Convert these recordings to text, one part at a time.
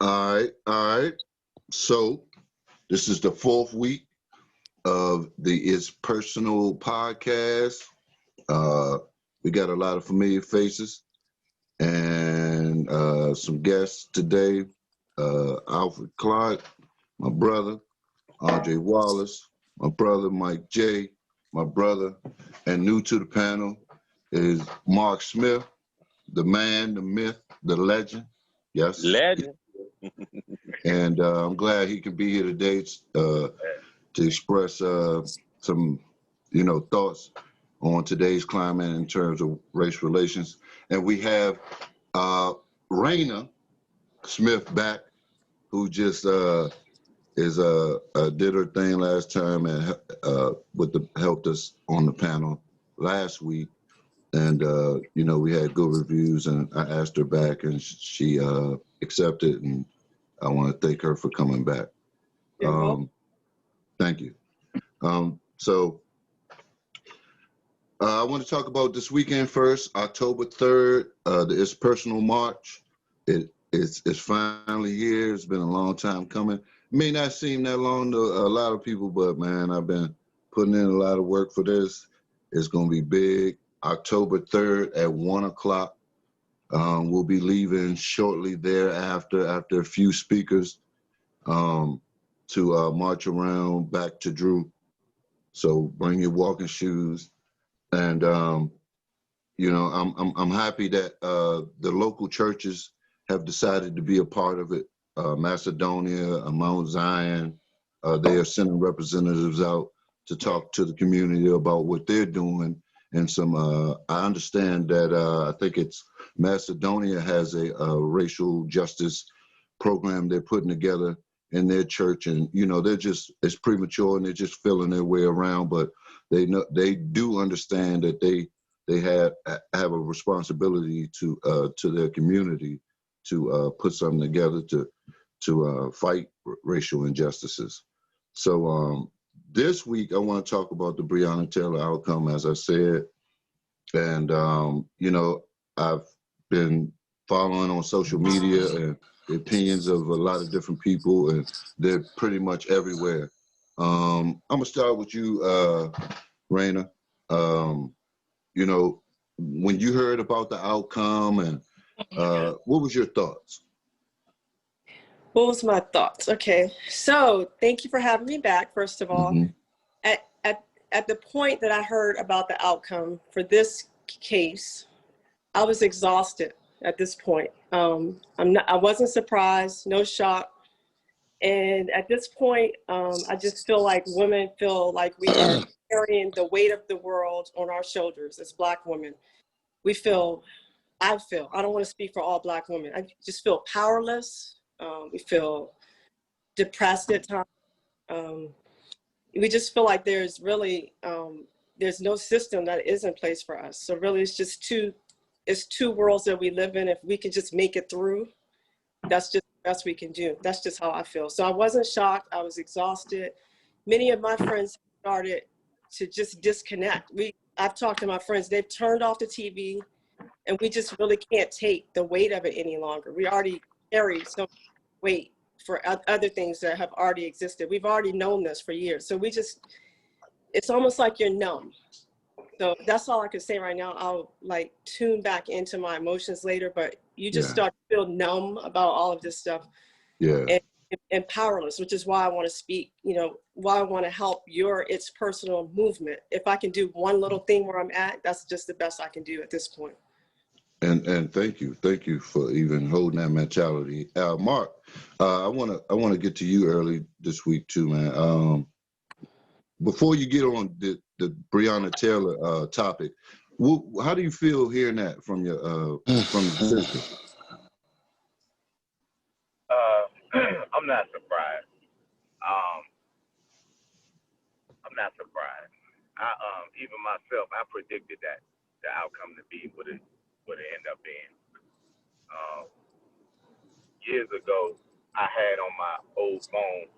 All right. So this is the fourth week of the It's Personal podcast. Uh, we got a lot of familiar faces and some guests today. Alfred Clark, my brother, Andre Wallace, my brother Mike J, my brother, and new to the panel is Mark Smith, the man, the myth, the legend. Yes. Legend. And I'm glad he can be here today to express some, thoughts on today's climate in terms of race relations. And we have Raina Smith back, who just did her thing last time and helped us on the panel last week. And we had good reviews, and I asked her back, and she accepted, and I want to thank her for coming back. Thank you. So I want to talk about this weekend first, October 3rd, the It's Personal March. It's finally here. It's been a long time coming. It may not seem that long to a lot of people, but man, I've been putting in a lot of work for this. It's going to be big. October 3rd at 1 o'clock. We'll be leaving shortly thereafter, after a few speakers, to march around back to Drew. So bring your walking shoes. And, I'm happy that the local churches have decided to be a part of it. Macedonia, Mount Zion, they are sending representatives out to talk to the community about what they're doing. And I understand that I think it's Macedonia has a racial justice program they're putting together in their church, and it's premature and they're just feeling their way around, but they do understand that they have a responsibility to their community to put something together to fight racial injustices. So this week I want to talk about the Breonna Taylor outcome, as I said, and I've been following on social media and the opinions of a lot of different people, and they're pretty much everywhere. I'm gonna start with you, Raina. When you heard about the outcome, and what was your thoughts? What was my thoughts? Okay, so thank you for having me back, first of all. Mhm. At the point that I heard about the outcome for this case, I was exhausted at this point. I wasn't surprised, no shock. And at this point, I just feel like women feel like we are carrying the weight of the world on our shoulders as Black women. I don't want to speak for all Black women. I just feel powerless. We feel depressed at times. We just feel like there's really, there's no system that is in place for us. So really it's two worlds that we live in. If we could just make it through, that's just the best we can do. That's just how I feel. So I wasn't shocked. I was exhausted. Many of my friends started to just disconnect. I've talked to my friends, they've turned off the TV, and we just really can't take the weight of it any longer. We already carry so much weight for other things that have already existed. We've already known this for years. So it's almost like you're numb. So that's all I can say right now. I'll tune back into my emotions later, but you just start to feel numb about all of this stuff. Yeah. And powerless, which is why I want to speak, why I want to help It's Personal movement. If I can do one little thing where I'm at, that's just the best I can do at this point. And thank you for even holding that mentality. Mark, I wanna get to you early this week too, man. Before you get on the Breonna Taylor topic, how do you feel hearing that from your sister? I'm not surprised. I'm not surprised. Even myself, I predicted that the outcome to be what it end up being. Years ago, I had on my old phone,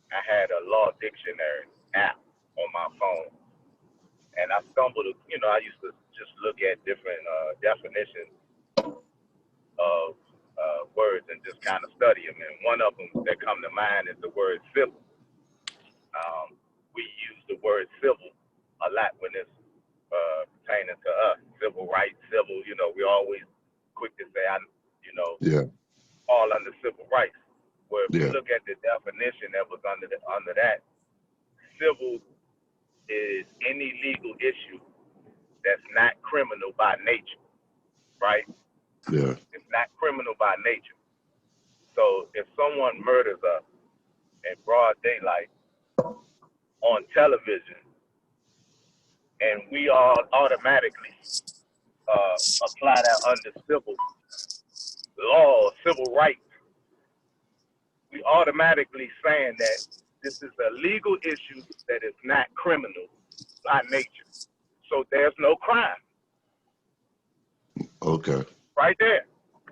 I had a law dictionary app on my phone, and I stumbled. I used to just look at different definitions of words and just kind of study them. And one of them that come to mind is the word civil. We use the word civil a lot when it's pertaining to us. Civil rights, civil, you know, we always quick to say, Yeah. all under civil rights. Where if you Yeah. look at the definition that was under that, civil is any legal issue that's not criminal by nature, right? Yeah. It's not criminal by nature. So if someone murders us in broad daylight on television, and we all automatically apply that under civil law, civil rights, we automatically saying that this is a legal issue that is not criminal by nature. So there's no crime Okay. right there.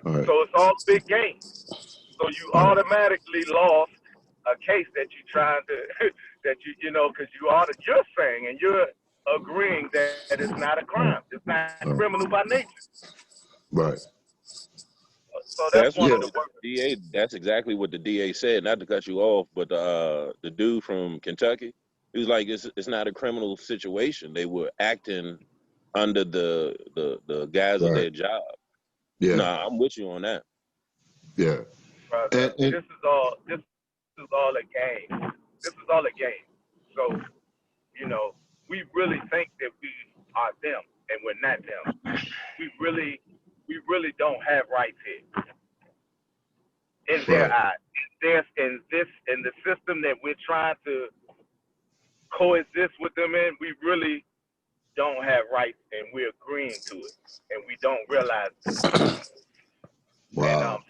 All right. So it's all big game. So you All right. automatically lost a case that you're trying to, that because you're saying and you're agreeing that it's not a crime. It's not criminal by nature. Right. So that's That's one what of the the DA. That's exactly what the DA said. Not to cut you off, but the dude from Kentucky, he was like, "It's not a criminal situation. They were acting under the guise of Right. their job." Yeah. Nah, I'm with you on that. Yeah. brother. And This is all a game. This is all a game. So, we really think that we are them and we're not them. We really don't have rights here in their Right. eyes. In the system that we're trying to coexist with them in, we really don't have rights, and we're agreeing to it, and we don't realize it. Wow. And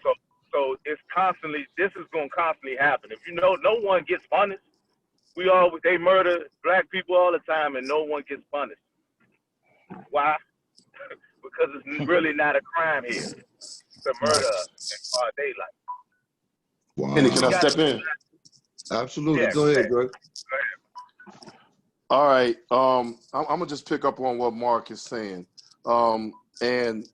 so it's constantly. This is going to constantly happen. If no one gets punished. They murder black people all the time, and no one gets punished. Why? Because it's really not a crime here to murder us in broad daylight. Wow. Kenny, can I step in? Absolutely. Yeah, Go ahead, Greg. All right. I'm gonna just pick up on what Mark is saying. And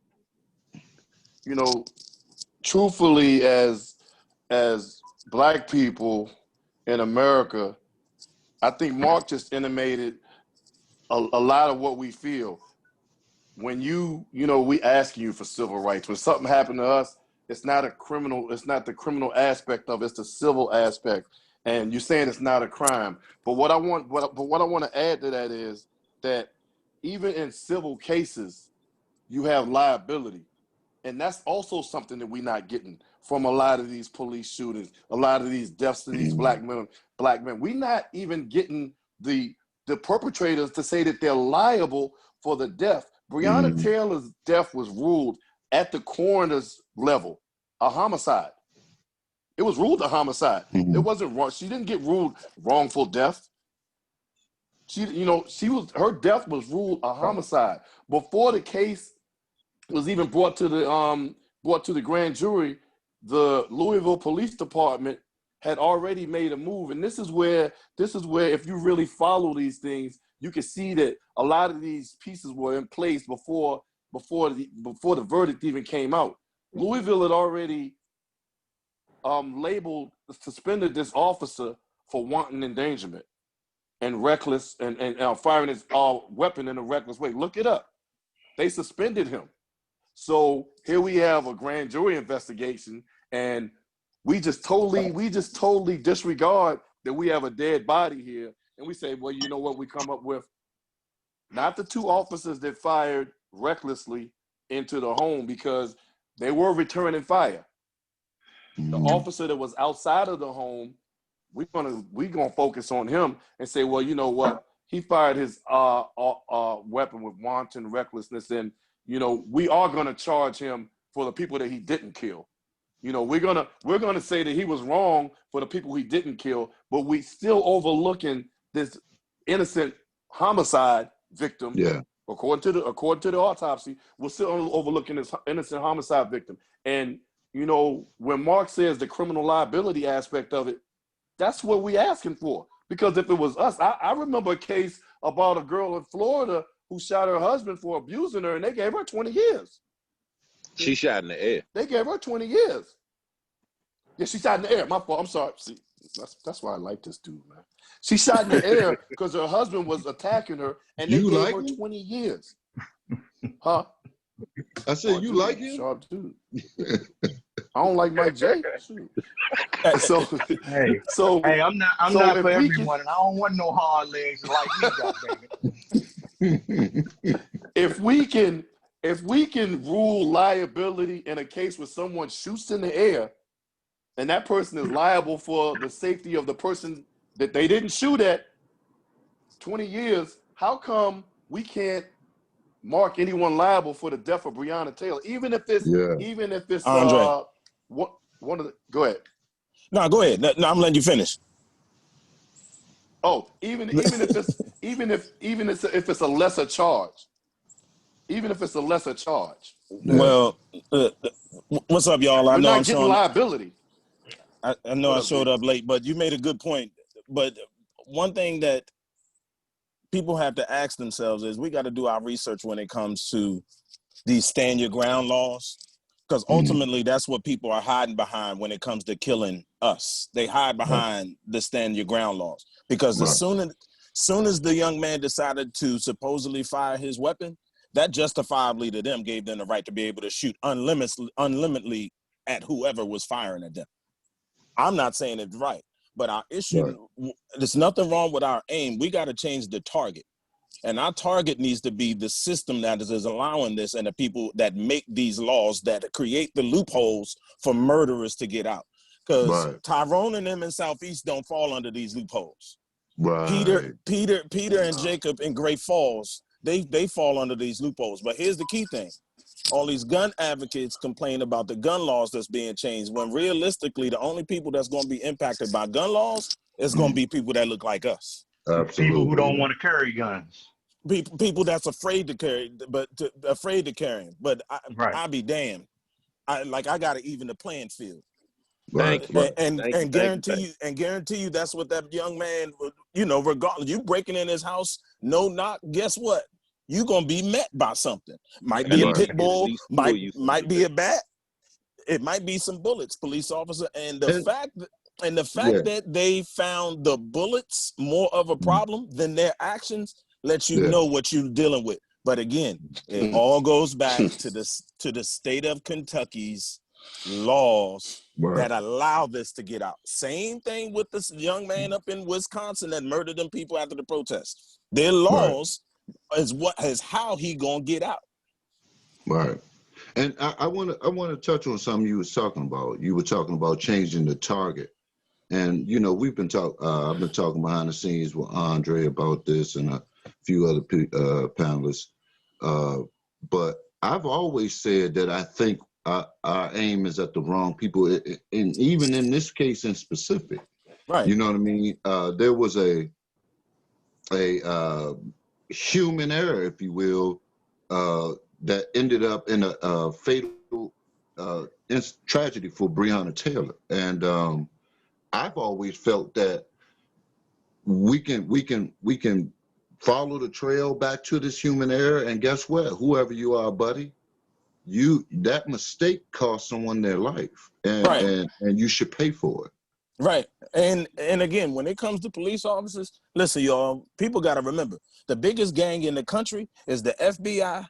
truthfully, as black people in America, I think Mark just intimated a lot of what we feel. When we asking you for civil rights. When something happened to us, it's not the criminal aspect of it, it's the civil aspect. And you're saying it's not a crime. But what I want to add to that is that even in civil cases, you have liability. And that's also something that we're not getting from a lot of these police shootings, a lot of these deaths to these black men. We're not even getting the perpetrators to say that they're liable for the death. Breonna Taylor's death was ruled at the coroner's level a homicide. It was ruled a homicide. It wasn't wrong. She didn't get ruled wrongful death. Her death was ruled a homicide before the case was even brought to the grand jury. The Louisville Police Department had already made a move, and this is where if you really follow these things, you can see that a lot of these pieces were in place before the verdict even came out. Louisville had already suspended this officer for wanton endangerment and reckless and firing his weapon in a reckless way. Look it up. They suspended him. So here we have a grand jury investigation, and we just totally disregard that we have a dead body here, and we say, well, you know what? We come up with not the two officers that fired recklessly into the home because they were returning fire. The officer that was outside of the home, we're gonna focus on him and say, well, you know what? He fired his weapon with wanton recklessness, and we are gonna charge him for the people that he didn't kill. We're gonna say that he was wrong for the people he didn't kill, but we still overlooking this innocent homicide victim. Yeah. According to the autopsy, we're still overlooking this innocent homicide victim. And when Mark says the criminal liability aspect of it, that's what we're asking for. Because if it was us, I remember a case about a girl in Florida who shot her husband for abusing her, and they gave her 20 years. She shot in the air. They gave her 20 years. Yeah, she shot in the air. My fault. I'm sorry. See, that's why I like this dude, man. She shot in the air because her husband was attacking her, and they You gave like her him? 20 years. Huh? I said, you dude, like him? sharp dude. I don't like Mike J. Shoot. So, Hey, so, hey, I'm so not for if we can, everyone, and I don't want no hard legs like me, goddammit. if we can rule liability in a case where someone shoots in the air, and that person is liable for the safety of the person that they didn't shoot at, 20 years, how come we can't mark anyone liable for the death of Breonna Taylor, even if it's Andre. one of the, go ahead. No, go ahead. No, I'm letting you finish. Oh, even if it's a lesser charge, even if it's a lesser charge, Well, what's up, y'all? I we're know I'm not getting showing. liability. I know What I up, showed Big? up late, but you made a good point. But one thing that people have to ask themselves is we got to do our research when it comes to these stand your ground laws, because ultimately that's what people are hiding behind when it comes to killing us. They hide behind the stand your ground laws because as soon as the young man decided to supposedly fire his weapon, that justifiably to them gave them the right to be able to shoot unlimitedly at whoever was firing at them. I'm not saying it's right, but our issue, there's nothing wrong with our aim. We got to change the target. And our target needs to be the system that is allowing this and the people that make these laws that create the loopholes for murderers to get out. Because Tyrone and them in Southeast don't fall under these loopholes. Peter and Jacob in Great Falls, they fall under these loopholes. But here's the key thing. All these gun advocates complain about the gun laws that's being changed, when realistically, the only people that's going to be impacted by gun laws is going to be people that look like us. Absolutely. People who don't want to carry guns. People that's afraid to carry, afraid to carry them. But I be damned. I got to even the playing field. Thank you. And guarantee you that's what that young man, regardless, you breaking in his house, no knock, guess what? You're gonna be met by something. Might be a pit bull, might be a bat, it might be some bullets, police officer. And the fact that they found the bullets more of a problem than their actions lets you know what you're dealing with. But again, it all goes back to the state of Kentucky's laws that allow this to get out. Same thing with this young man up in Wisconsin that murdered them people after the protest. Their laws is how he gonna get out. Right. And I want to touch on something you was talking about. You were talking about changing the target. And we've been I've been talking behind the scenes with Andre about this and a few other panelists. But I've always said that I think our aim is at the wrong people, and even in this case in specific. Right. You know what I mean? There was a human error, if you will, that ended up in a fatal tragedy for Breonna Taylor. And I've always felt that we can follow the trail back to this human error, and guess what? Whoever you are, buddy, that mistake cost someone their life, and you should pay for it. Right. And again, when it comes to police officers, listen, y'all, people got to remember, the biggest gang in the country is the FBI,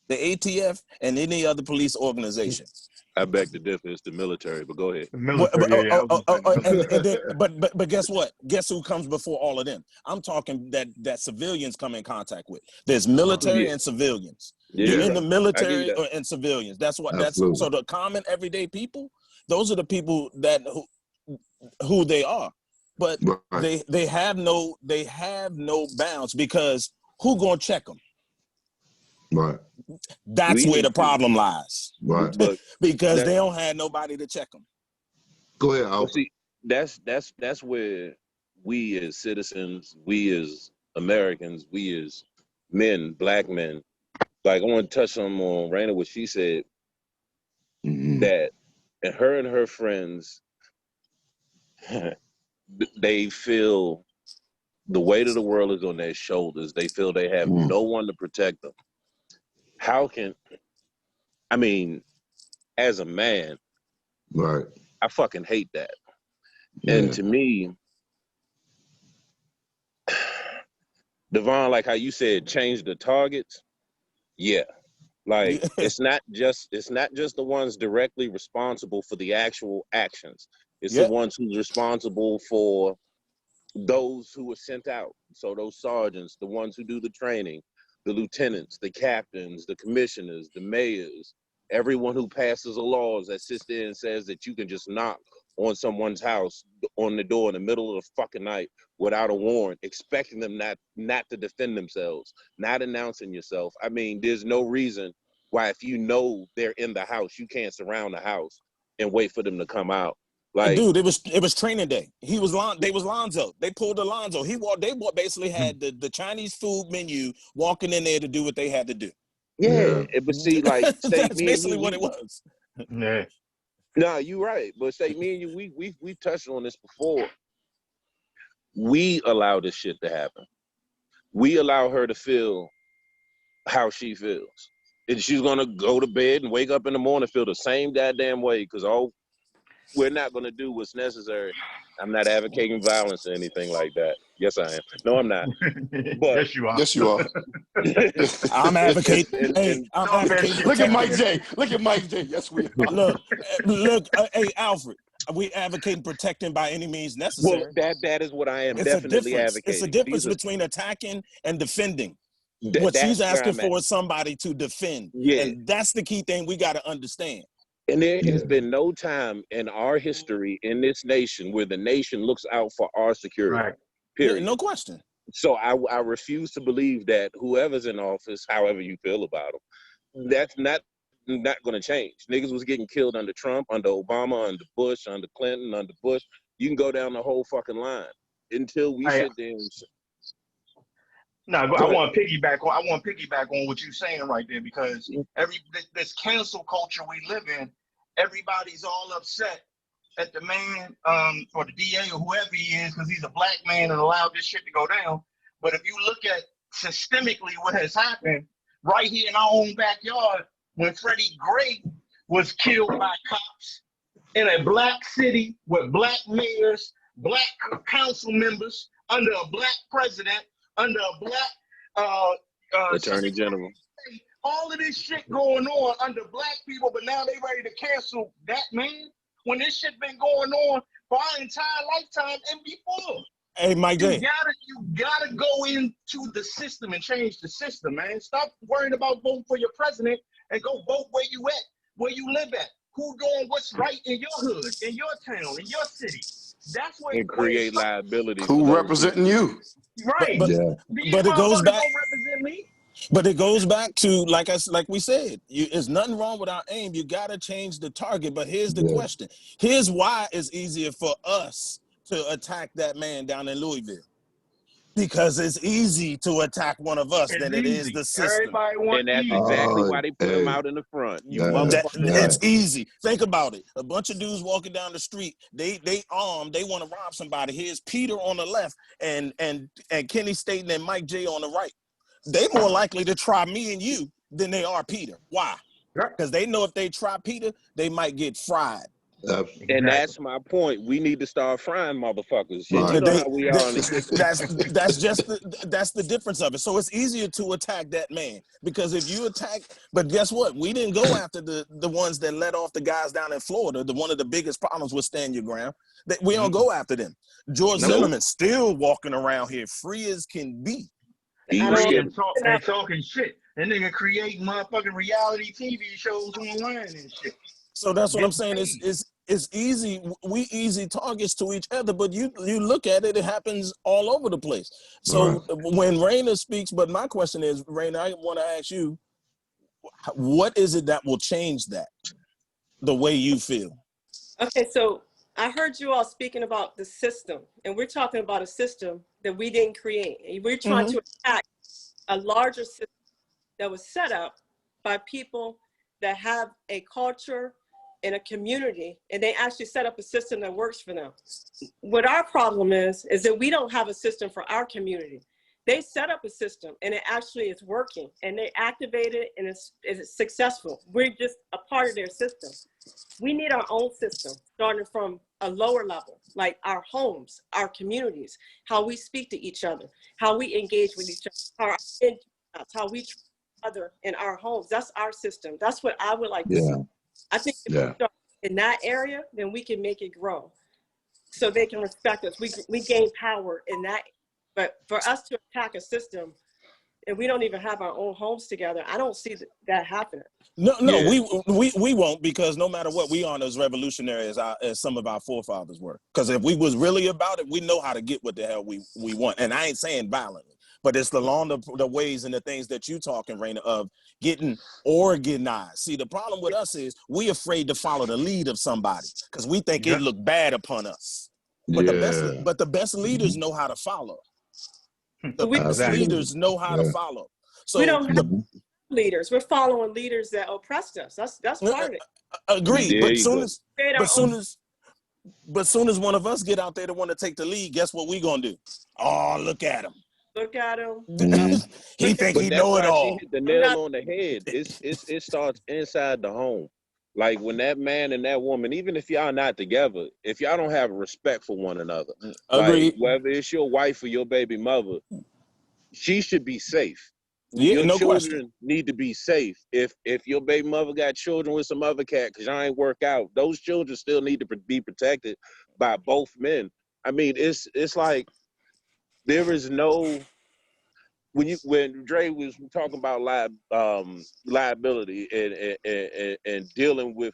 the ATF, and any other police organization. I beg to differ. It's the military, but go ahead. The military, But guess what? Guess who comes before all of them? I'm talking that civilians come in contact with. There's military and civilians. You're in the military and civilians. That's so the common everyday people, those are the people that who they are. But they have no bounds, because who gonna check them? Right. That's where the problem lies. Right. Because they don't have nobody to check them. Go ahead, Al. See, that's where we as citizens, we as Americans, we as men, black men, like I want to touch on Raina, what she said, that and her friends, they feel the weight of the world is on their shoulders. They feel they have no one to protect them. How can, as a man, I fucking hate that. Yeah. And to me, Devon, like how you said, change the targets. Yeah. Like Yeah. it's not just the ones directly responsible for the actual actions. It's the Yeah. ones who's responsible for those who were sent out. So those sergeants, the ones who do the training, the lieutenants, the captains, the commissioners, the mayors, everyone who passes the laws that sits there and says that you can just knock on someone's house on the door in the middle of the fucking night without a warrant, expecting them not to defend themselves, not announcing yourself. I mean, there's no reason why if you know they're in the house, you can't surround the house and wait for them to come out. Like, Dude, it was training day. They was Lonzo. They pulled a Lonzo. Basically had the Chinese food menu walking in there to do what they had to do. yeah, but see, like, say That's me and basically you, what it was. Yeah. no, you're right. But say me and you, we touched on this before. We allow this shit to happen. We allow her to feel how she feels. And she's gonna go to bed and wake up in the morning feel the same goddamn way because we're not gonna do what's necessary. I'm not advocating violence or anything like that. Yes, I am. No, I'm not. But Yes, you are. Yes, you are. I'm advocating. and I'm Don't advocating. mention- Look at Mike protecting- J. Look at Mike J. Yes, we are. Look, hey, Alfred, we advocating protecting by any means well, necessary. that is what I am It's a definitely difference. advocating. It's a difference between attacking and defending. What That's she's where asking I'm at. for is somebody to defend. Yeah. And that's the key thing we got to understand. And there has Yeah. been no time in our history in this nation where the nation looks out for our security. Right. Period. Yeah, no question. So I refuse to believe that whoever's in office, however you feel about them, that's not going to change. Niggas was getting killed under Trump, under Obama, under Bush, under Clinton, under Bush. You can go down the whole fucking line until we sit there and No, but Go I ahead. want to piggyback on what you're saying right there because this cancel culture we live in, everybody's all upset at the man or the DA or whoever he is because he's a black man and allowed this shit to go down. But if you look at systemically what has happened right here in our own backyard when Freddie Gray was killed by cops in a black city with black mayors, black council members, under a black president, under a black Attorney General. all of this shit going on under black people, but now they ready to cancel that man when this shit been going on for our entire lifetime and before. Hey, Mike You J. gotta go into the system and change the system, man. Stop worrying about voting for your president and go vote where you at, where you live at. Who doing what's right in your hood, in your town, in your city. That's what And create liability. for Who those representing you? right. But Yeah. but it goes back. Don't represent me. But it goes back to like we said, there's nothing wrong with our aim. You got to change the target. But here's the Yeah. question: here's why it's easier for us to attack that man down in Louisville, because it's easy to attack one of us than it is easy. the system. Everybody wants And that's easy. exactly why they put him hey. out in the front. You Yeah. motherfucker. It's easy. Think about it. A bunch of dudes walking down the street. They armed. They want to rob somebody. Here's Peter on the left and Kenny Staten and Mike J on the right. They more likely to try me and you than they are Peter. Why? Because they know if they try Peter, they might get fried. And that's my point. We need to start frying motherfuckers. Shit, Right. you know how we are on this. That's the difference of it. So it's easier to attack that man because if you attack, but guess what? We didn't go after the ones that let off the guys down in Florida. One of the biggest problems with Stand Your Ground. That we don't go after them. George Zimmerman still walking around here free as can be. And talking shit. And nigga create motherfucking reality TV shows online and shit. So that's what I'm saying. It's easy. We easy targets to each other, but you look at it, it happens all over the place. So when Raina speaks, but my question is, Raina, I want to ask you, what is it that will change that, the way you feel? Okay, so I heard you all speaking about the system, and we're talking about a system that we didn't create. And we're trying to attack a larger system that was set up by people that have a culture and a community, and they actually set up a system that works for them. What our problem is that we don't have a system for our community. They set up a system and it actually is working, and they activate it, and it's successful. We're just a part of their system. We need our own system, starting from a lower level, like our homes, our communities, how we speak to each other, how we engage with each other, how we treat each other in our homes. That's our system. That's what I would like to see. I think if we start in that area, then we can make it grow, so they can respect us. We gain power in that. But for us to attack a system and we don't even have our own homes together, I don't see that happening. No, Yeah. we won't, because no matter what, we aren't as revolutionary as some of our forefathers were. Because if we was really about it, we know how to get what the hell we want. And I ain't saying violently, but it's along the ways and the things that you talking, Raina, of getting organized. See, the problem with us is we afraid to follow the lead of somebody because we think it look bad upon us. But the best leaders know how to follow. The best leaders know how to follow. So we don't have leaders. We're following leaders that oppressed us. That's part of it. Agreed. But soon as one of us get out there to want to take the lead, guess what we gonna do? Oh, look at him. Look at him. He think he But know it that's why all. she hit the nail on the head. It starts inside the home. Like when that man and that woman, even if y'all not together, if y'all don't have respect for one another, like whether it's your wife or your baby mother, she should be safe. Yeah, Your no children question. need to be safe. If your baby mother got children with some other cat because y'all ain't work out, those children still need to be protected by both men. I mean, it's like there is no when Dre was talking about liability and dealing with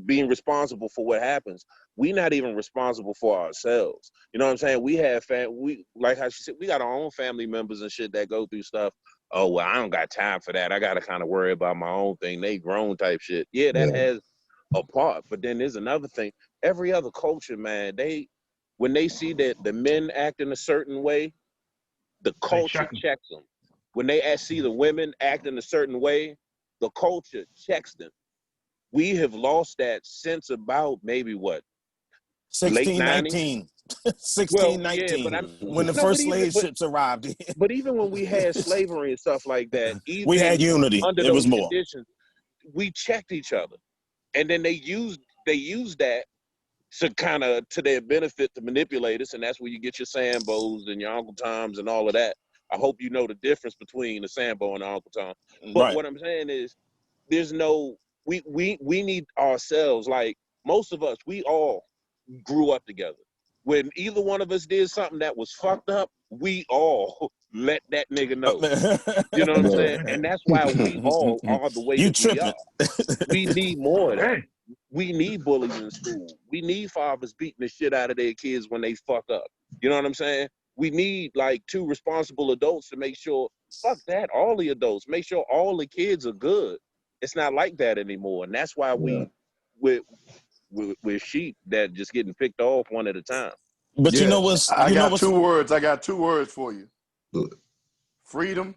being responsible for what happens, we not even responsible for ourselves. You know what I'm saying? We have we like how she said, we got our own family members and shit that go through stuff. Oh well, I don't got time for that. I gotta kind of worry about my own thing. They grown type shit. Yeah, that has a part. But then there's another thing. Every other culture, man, when they see that the men act in a certain way, the culture checks them. When they see the women act in a certain way, the culture checks them. We have lost that since about maybe what? 1619. 1619. Yeah, when the first slave ships arrived. But even when we had slavery and stuff like that, even we had unity. Under it was those more. conditions, we checked each other. And then they used that to kind of to their benefit to manipulate us, and that's where you get your Sambos and your Uncle Toms and all of that. I hope you know the difference between the Sambo and the Uncle Tom. But what I'm saying is, there's no we need ourselves. Like most of us, we all grew up together. When either one of us did something that was fucked up, we all let that nigga know. You know what I'm saying? And that's why we all are the way you that tripping. we are. We need more of that. We need bullies in school. We need fathers beating the shit out of their kids when they fuck up. You know what I'm saying? We need like 2 responsible adults to make sure, fuck that, all the adults, make sure all the kids are good. It's not like that anymore. And that's why we're sheep that just getting picked off one at a time. But you know what's I got 2 words. I got 2 words for you. Freedom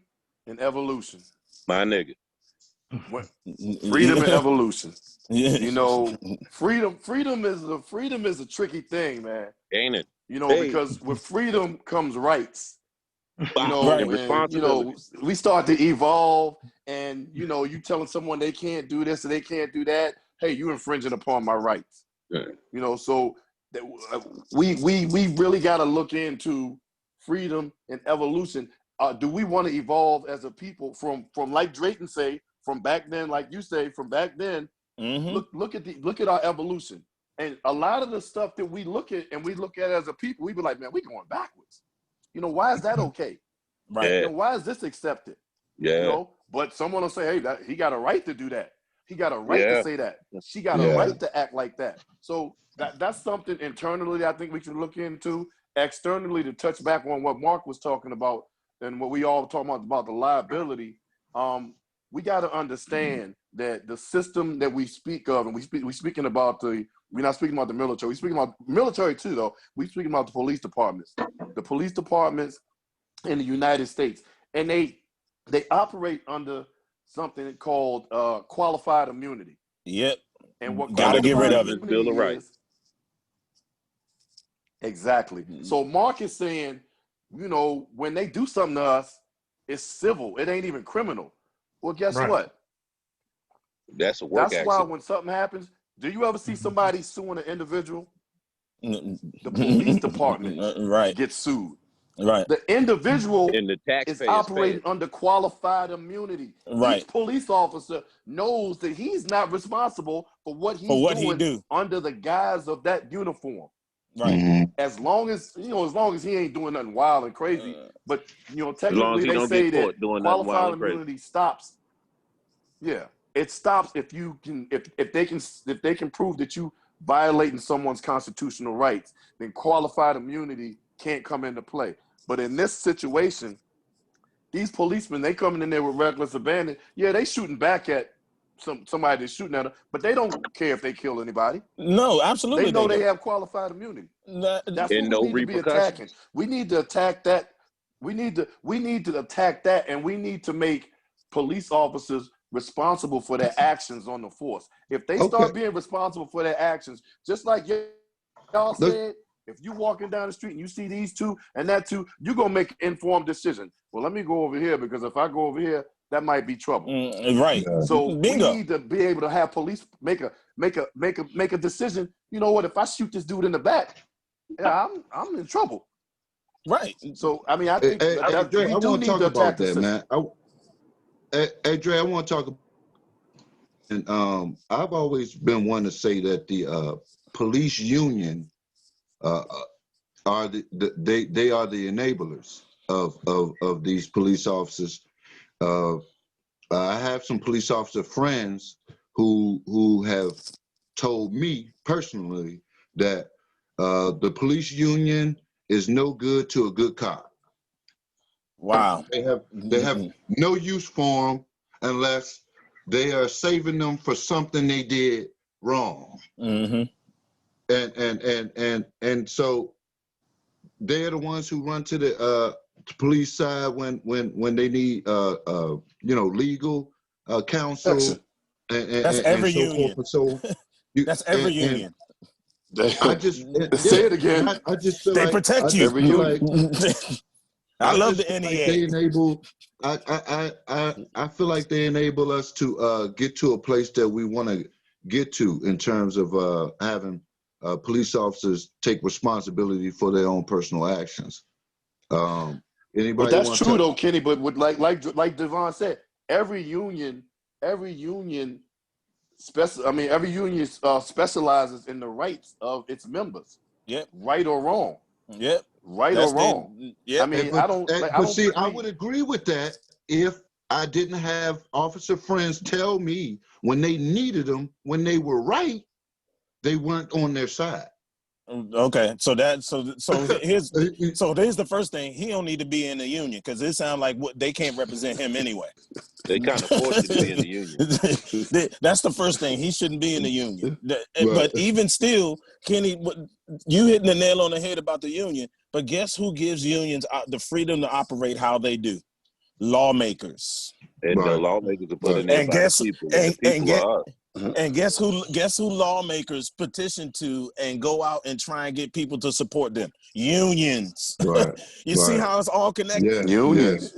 and evolution. My nigga. Freedom and evolution. You know, freedom is a tricky thing, man. Ain't it? You know, because with freedom comes rights. You know, and, you know, we start to evolve, and you know, you telling someone they can't do this or they can't do that. Hey, you infringing upon my rights. You know, so we really got to look into freedom and evolution. Do we want to evolve as a people from like Drayton say, from back then, like you say, from back then? Look at our evolution, and a lot of the stuff that we look at as a people, we be like, man, we going backwards. You know, why is that okay? Right. You know, why is this accepted? Yeah. You know, but someone will say, hey, he got a right to do that. He got a right to say that. She got a right to act like that. So that's something internally I think we should look into. Externally, to touch back on what Mark was talking about and what we all talking about the liability. We got to understand that the system that we speak of, and we're speaking about we're not speaking about the military. We're speaking about military too, though. We're speaking about the police departments. The police departments in the United States, and they operate under something called qualified immunity. Yep. And what gotta get rid of it. Bill of Rights. Exactly. So Mark is saying you know, when they do something to us, it's civil. It ain't even criminal. Well, guess Right. what? That's a work That's why accident. when something happens, do you ever see somebody suing an individual? The police department right, gets sued. right, The individual And the is taxpayers operating pay. under qualified immunity. right. Each police officer knows that he's not responsible for what he's For what he doing do, under the guise of that uniform. right. Mhm. As long as he ain't doing nothing wild and crazy. But you know, As long as technically he they don't say get that caught doing nothing wild qualified and crazy. immunity stops. Yeah, it stops if you can if they can prove that you violating someone's constitutional rights, then qualified immunity can't come into play. But in this situation, these policemen, they coming in there with reckless abandon. Yeah, they shooting back at somebody that's shooting at them, but they don't care if they kill anybody. No, absolutely. They know they don't. have qualified immunity. That's And what we no need to be repercussions. attacking. We need to attack that. We need to attack that, and we need to make police officers responsible for their actions on the force. If they start being responsible for their actions, just like y'all said, if you walking down the street and you see these two and that two, you're gonna make an informed decision. Well, let me go over here because if I go over here, that might be trouble. Right. Yeah. So Bingo. we need to be able to have police make a decision. You know what? If I shoot this dude in the back, yeah, I'm in trouble. Right. So I mean, I think Hey, that Dre, we I do want need to talk to about attack the that, system. man. Hey, Dre, I want to talk. And I've always been one to say that the police union are they are the enablers of these police officers. I have some police officer friends who have told me personally that the police union is no good to a good cop. Wow. They have no use for them unless they are saving them for something they did wrong. Mm-hmm. And so they're the ones who run to the police side when they need legal counsel That's and every so union. forth and so. That's every union. I just Say it again. I just feel They like protect you. Every union. I love just the feel like NEA. they enable. I feel like they enable us to get to a place that we want to get to in terms of having police officers take responsibility for their own personal actions. Anybody? But that's true though, Kenny. But with like Devon said, every union specializes in the rights of its members. Yep. Right or wrong. Yep. Right That's or wrong. Yep. I mean, I would agree with that if I didn't have officer friends tell me when they needed them, when they were right, they weren't on their side. Okay, so here's the first thing. He don't need to be in the union because it sounds like they can't represent him anyway. They kind of forced you to be in the union. That's the first thing. He shouldn't be in the union. Right. But even still, Kenny, you hitting the nail on the head about the union. But guess who gives unions the freedom to operate how they do? Lawmakers. And the Right. lawmakers are put in there And by guess- the people. and- the and people get- are us. And guess who lawmakers petition to and go out and try and get people to support them? Unions. Right. You see Right. how it's all connected? Yes. Unions.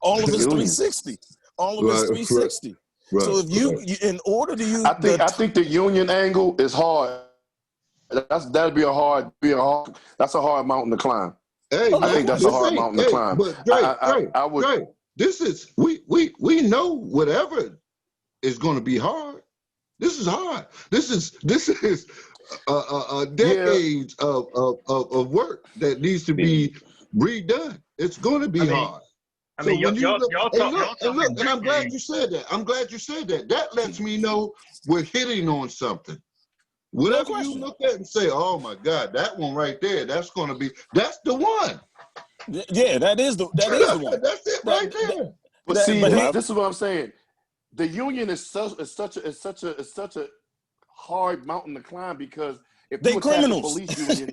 All of it's Unions. 360. All of it's Right, 360. Right. So if you, in order to use, I think the union angle is hard. That'd be a hard. That's a hard mountain to climb. Hey, I think that's a hard mountain to climb. But Dre, I would. Dre, this is we know whatever is going to be hard. This is hard. This is decades of work that needs to be redone. It's going to be hard. I mean, So when y'all look, and I'm glad you said that. I'm glad you said that. That lets me know we're hitting on something. Whatever you look at and say, oh my God, that one right there, that's the one. yeah, that is the one. That's it right there. But this is what I'm saying. The union is such a hard mountain to climb because if They you attack criminals. a police union,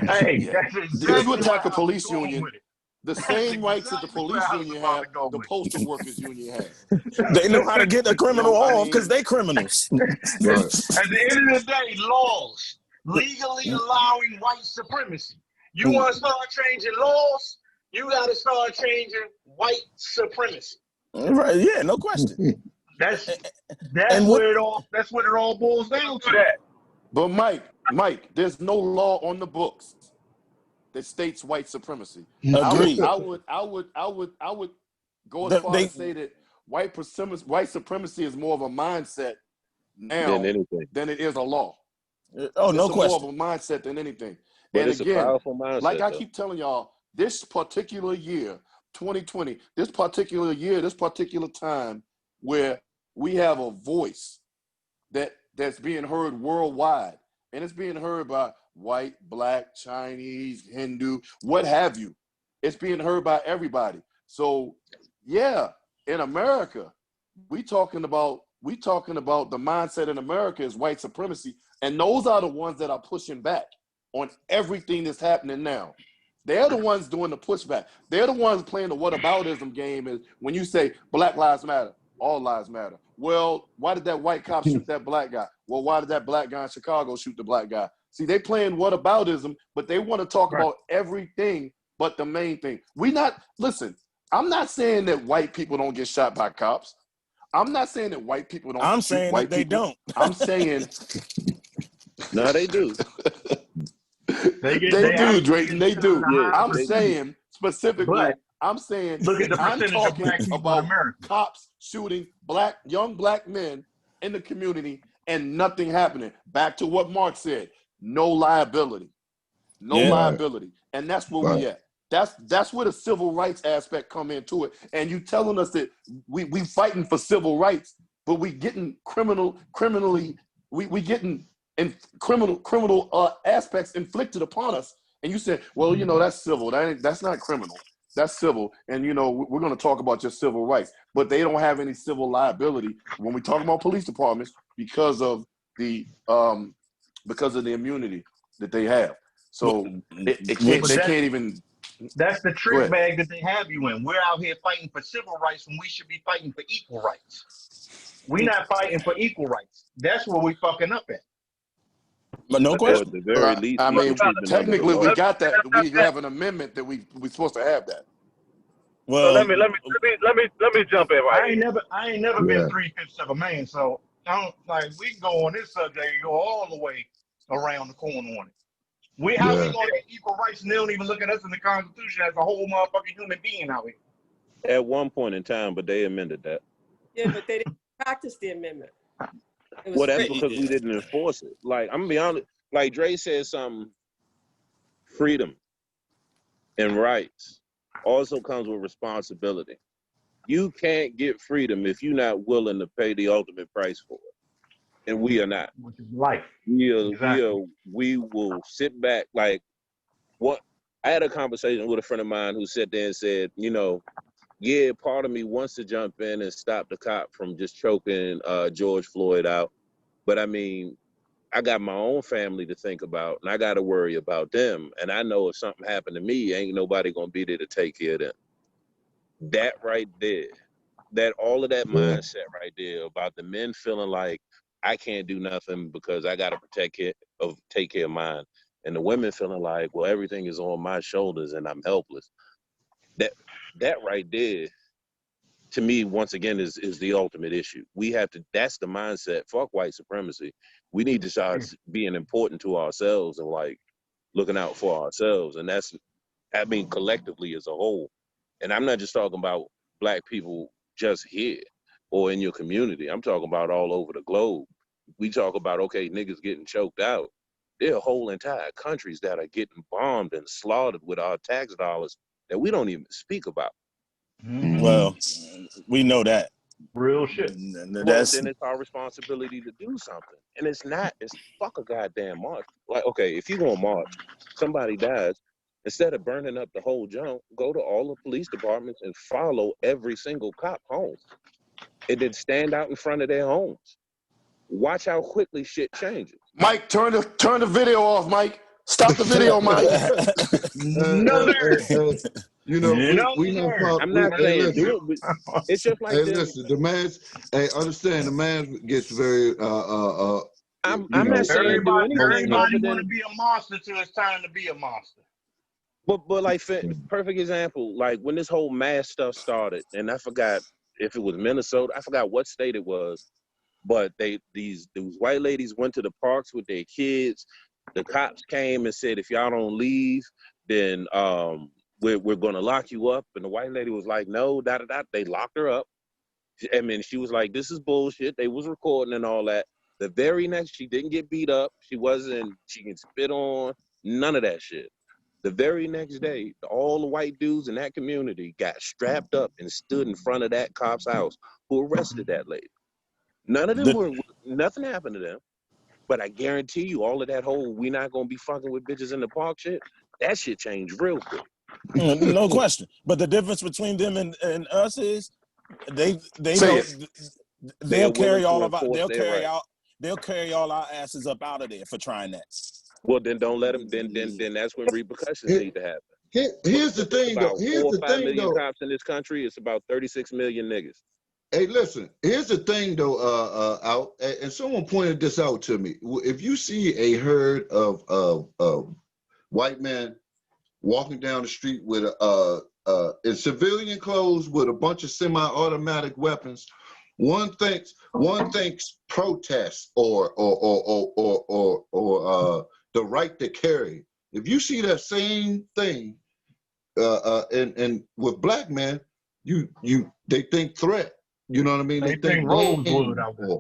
Hey, that's exactly if you attack a where I was police going union, with it. the same rights that the exactly police where I was union about have, to go the with it. postal workers union has. They know how to get a criminal I off mean- because they criminals. Right. At the end of the day, laws legally allowing white supremacy. You want to start changing laws? You got to start changing white supremacy. Right? Yeah, no question. That's And what? where it all. That's what it all boils down to. That. But Mike, there's no law on the books that states white supremacy. Agreed. I would go as far as say that white supremacy is more of a mindset now Than anything. than it is a law. Oh, no It's question. more of a mindset than anything. But And it's again, a powerful mindset. like I though. keep telling y'all, this particular year, 2020, this particular time where we have a voice that's being heard worldwide, and it's being heard by white, black, Chinese, Hindu, what have you. It's being heard by everybody. So yeah, in America, we talking about the mindset in America is white supremacy, and those are the ones that are pushing back on everything that's happening now. They're the ones doing the pushback. They're the ones playing the whataboutism game. Is when you say Black Lives Matter, all lives matter. Well, why did that white cop shoot that black guy? Well, why did that black guy in Chicago shoot the black guy? See, they playing whataboutism, but they want to talk about everything but the main thing. Listen, I'm not saying that white people don't get shot by cops. I'm not saying that white people don't I'm shoot saying white that they people. don't. I'm saying No, they do. They do, Drayton. They do. Yeah, I'm they saying specifically, But I'm saying look at the I'm percentage of talking black people in about America. cops shooting young black men in the community and nothing happening. Back to what Mark said. No liability. No Yeah. liability. And that's where we Right. at. That's where the civil rights aspect come into it. And you telling us that we fighting for civil rights, but we getting criminally criminal aspects inflicted upon us. And you said, well, that's civil. That's not criminal. That's civil. And we're going to talk about just civil rights, but they don't have any civil liability when we talk about police departments because of the immunity that they have. So they can't even. That's the Go trick ahead. bag that they have you in. We're out here fighting for civil rights when we should be fighting for equal rights. We're not fighting for equal rights. That's where we fucking up at. But no Or at question. the very least, I mean, equal treatment under the technically, we law. got that. We have an amendment that we're supposed to have that. So Well, let me jump in right here. I ain't never Yeah. been 3/5 of a man, so I don't we can go on this subject and go all the way around the corner on it. How we Yeah. gonna get equal rights and they don't even look at us in the Constitution as a whole motherfucking human being out here? At one point in time, but they amended that. Yeah, but they didn't practice the amendment. It was Well, that's written. because we didn't enforce it. Like, I'm gonna be honest. Like Dre said, something. Freedom and rights also comes with responsibility. You can't get freedom if you're not willing to pay the ultimate price for it, and we are not. Which is life. We will sit back. Like, what? I had a conversation with a friend of mine who sat there and said, yeah, part of me wants to jump in and stop the cop from just choking George Floyd out, but I mean, I got my own family to think about, and I got to worry about them. And I know if something happened to me, ain't nobody gonna be there to take care of them. That right there, all of that mindset right there about the men feeling like I can't do nothing because I got to take care of mine, and the women feeling like, well, everything is on my shoulders and I'm helpless. That right there, to me, once again, is the ultimate issue. We have to. That's the mindset. Fuck white supremacy. We need to start being important to ourselves and like looking out for ourselves, and collectively as a whole. And I'm not just talking about black people just here or in your community. I'm talking about all over the globe. We talk about, okay, niggas getting choked out. There are whole entire countries that are getting bombed and slaughtered with our tax dollars that we don't even speak about. well, we know that. Real shit. Well, That's then it's our responsibility to do something. And it's fuck a goddamn march. Like, okay, if you go on march, somebody dies, instead of burning up the whole junk, go to all the police departments and follow every single cop home. And then stand out in front of their homes. Watch how quickly shit changes. Mike, turn the video off, Mike. Stop the video, Mike. No, sir. We have problems. I'm not saying do it, but it's just like Hey, this. listen, the man. Hey, understand the man gets very. I'm not saying do anything Everybody other want to than be a monster till it's time to be a monster. But like perfect example, like when this whole mass stuff started, and I forgot if it was Minnesota, I forgot what state it was, but these white ladies went to the parks with their kids. The cops came and said, if y'all don't leave, then we're gonna lock you up. And the white lady was like, no, da da da. They locked her up. I mean, she was like, this is bullshit. They was recording and all that. The very next, she didn't get beat up. She can spit on, none of that shit. The very next day, all the white dudes in that community got strapped up and stood in front of that cop's house who arrested that lady. None of them nothing happened to them. But I guarantee you, all of that whole "we not gonna be fucking with bitches in the park" shit, that shit changed real quick. No question. But the difference between them and us is they'll carry all our asses up out of there for trying that. Well, then don't let them. Then that's when repercussions need to happen. Here's the thing, though. Here's 4 or 5 million cops in this country. It's about 36 million niggas. Hey, listen. Here's the thing, though. Out and someone pointed this out to me. If you see a herd of white men walking down the street with in civilian clothes with a bunch of semi-automatic weapons, one thinks protest or the right to carry. If you see that same thing, and with black men, they think threat. You know what I mean? They think Rosewood out there,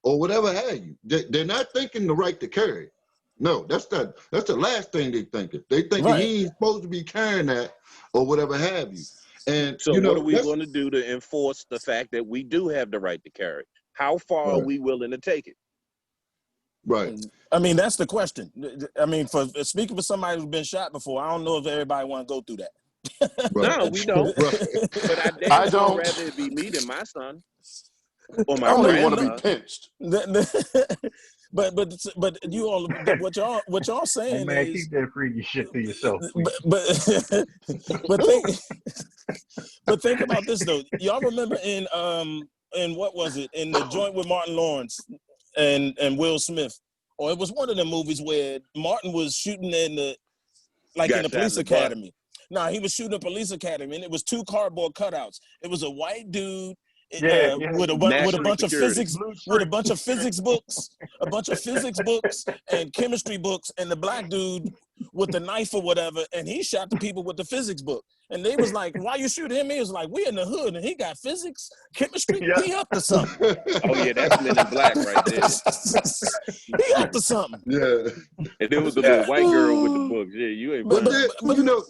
or whatever have you. They're not thinking the right to carry. No, that's the last thing they thinking. They thinking Right. he ain't supposed to be carrying that or whatever have you. And so what are we going to do to enforce the fact that we do have the right to carry? How far are we willing to take it? Right. I mean, that's the question. I mean, for speaking for somebody who's been shot before, I don't know if everybody want to go through that. Right. No, we don't. Right. But I don't rather it be me than my son or my I don't even want to grandson. be pinched. But you all, what y'all saying Hey, man, is, keep that freaky shit to yourself, please. but think about this though. Y'all remember in what was it, in the joint with Martin Lawrence and Will Smith, or it was one of the movies where Martin was shooting in the police academy. No, he was shooting a police academy, and it was 2 cardboard cutouts. It was a white dude with a bunch of physics books, and chemistry books, and the black dude with the knife or whatever, and he shot the people with the physics book. And they was like, "Why you shoot him?" He was like, "We in the hood, and he got physics, chemistry. Yeah. He up to something." Oh yeah, that's Men in Black right there. He up to something. Yeah. And there was the little white girl with the books. Yeah, you ain't. But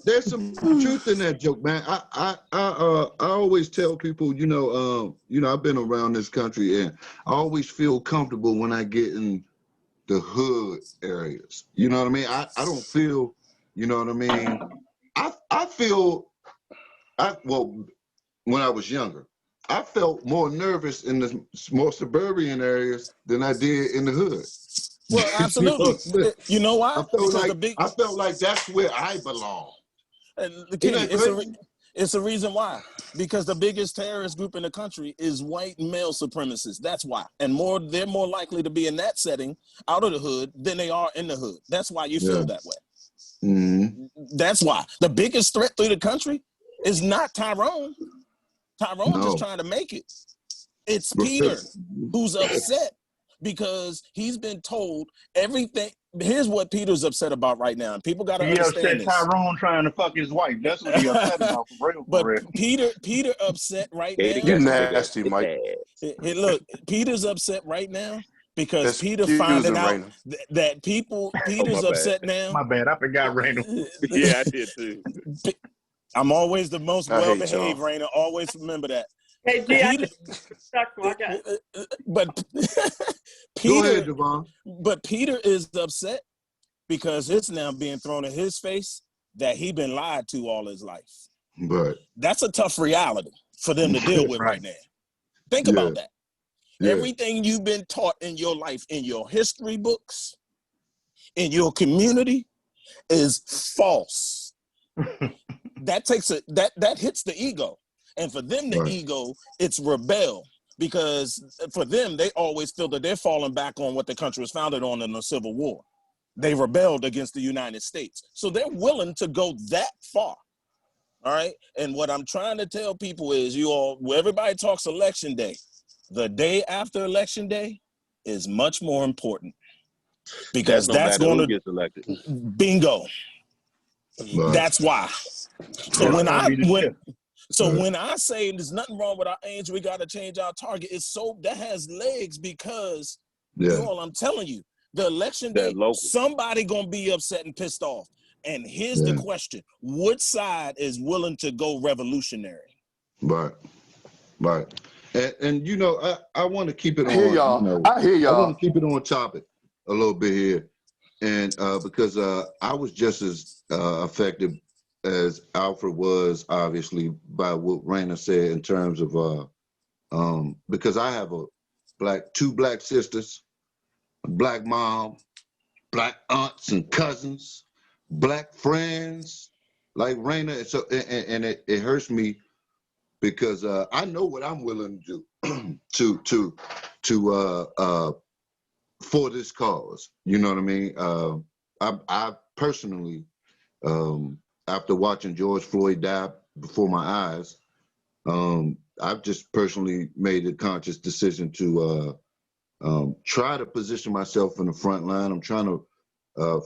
there's some truth in that joke, man. I always tell people, I've been around this country, and I always feel comfortable when I get in the hood areas. You know what I mean? I don't feel, you know what I mean? I feel, when I was younger, I felt more nervous in the more suburban areas than I did in the hood. Well, absolutely. You know why? I felt like that's where I belong. And it's a reason why. Because the biggest terrorist group in the country is white male supremacists. That's why. And they're more likely to be in that setting out of the hood than they are in the hood. That's why you feel that way. Mm-hmm. That's why. The biggest threat through the country is not Tyrone. Tyrone's just trying to make it. It's Peter who's upset because he's been told everything. Here's what Peter's upset about right now. And people got to understand this. Tyrone trying to fuck his wife. That's what he upset about for real. But Peter upset right now. You nasty, Mike. Hey, look, Peter's upset right now because Peter finding out that Peter's upset now. My bad, I forgot Randall. Yeah, I did too. I'm always the most well-behaved, Raina. Always remember that. Hey, G, but Go ahead, Devon. But Peter is upset because it's now being thrown in his face that he been lied to all his life. Right. That's a tough reality for them to deal with right now. Think about that. Yeah. Everything you've been taught in your life, in your history books, in your community, is false. That hits the ego. And for them, the ego, it's rebel. Because for them, they always feel that they're falling back on what the country was founded on in the Civil War. They rebelled against the United States. So they're willing to go that far. All right. And what I'm trying to tell people is everybody talks election day. The day after election day is much more important because That no that's matter going who to gets elected. bingo. Right. That's why. So That's when gonna be the shift. when I say there's nothing wrong with our age, we got to change our target. It's so that has legs because Yeah. I'm telling you, the election That day, local. somebody gonna be upset and pissed off. And here's the question: which side is willing to go revolutionary? Right. Right. And you know, I want to keep it I hear on. y'all. You know, I hear I want y'all. to keep it on topic a little bit here, and because I was just as affected as Alfred was, obviously, by what Raina said in terms of because I have two black sisters, a black mom, black aunts and cousins, black friends, like Raina. And so and it hurts me because I know what I'm willing to do to for this cause. You know what I mean? I personally, after watching George Floyd die before my eyes, I've just personally made a conscious decision to try to position myself in the front line. I'm trying to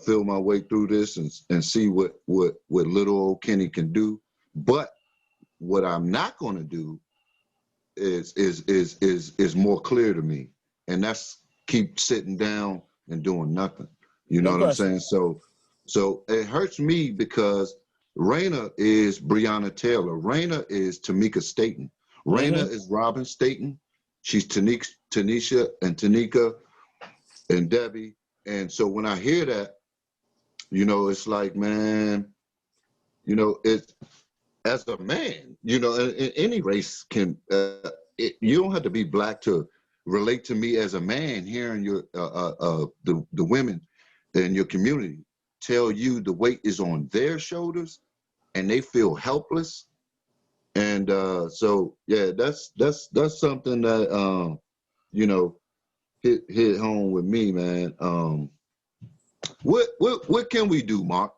feel my way through this and see what little old Kenny can do. But what I'm not going to do is more clear to me, and that's keep sitting down and doing nothing. You know No what I'm question. saying? So it hurts me because Raina is Breonna Taylor. Raina is Tamika Staten. Raina is Robin Staten. She's Tanisha and Tanika and Debbie. And so when I hear that, you know, it's like, man, you know, it's as a man, you know, in any race can, you don't have to be black to relate to me as a man hearing your, the women in your community tell you the weight is on their shoulders and they feel helpless. And so, yeah, that's something that, you know, hit home with me, man. What can we do, Mark?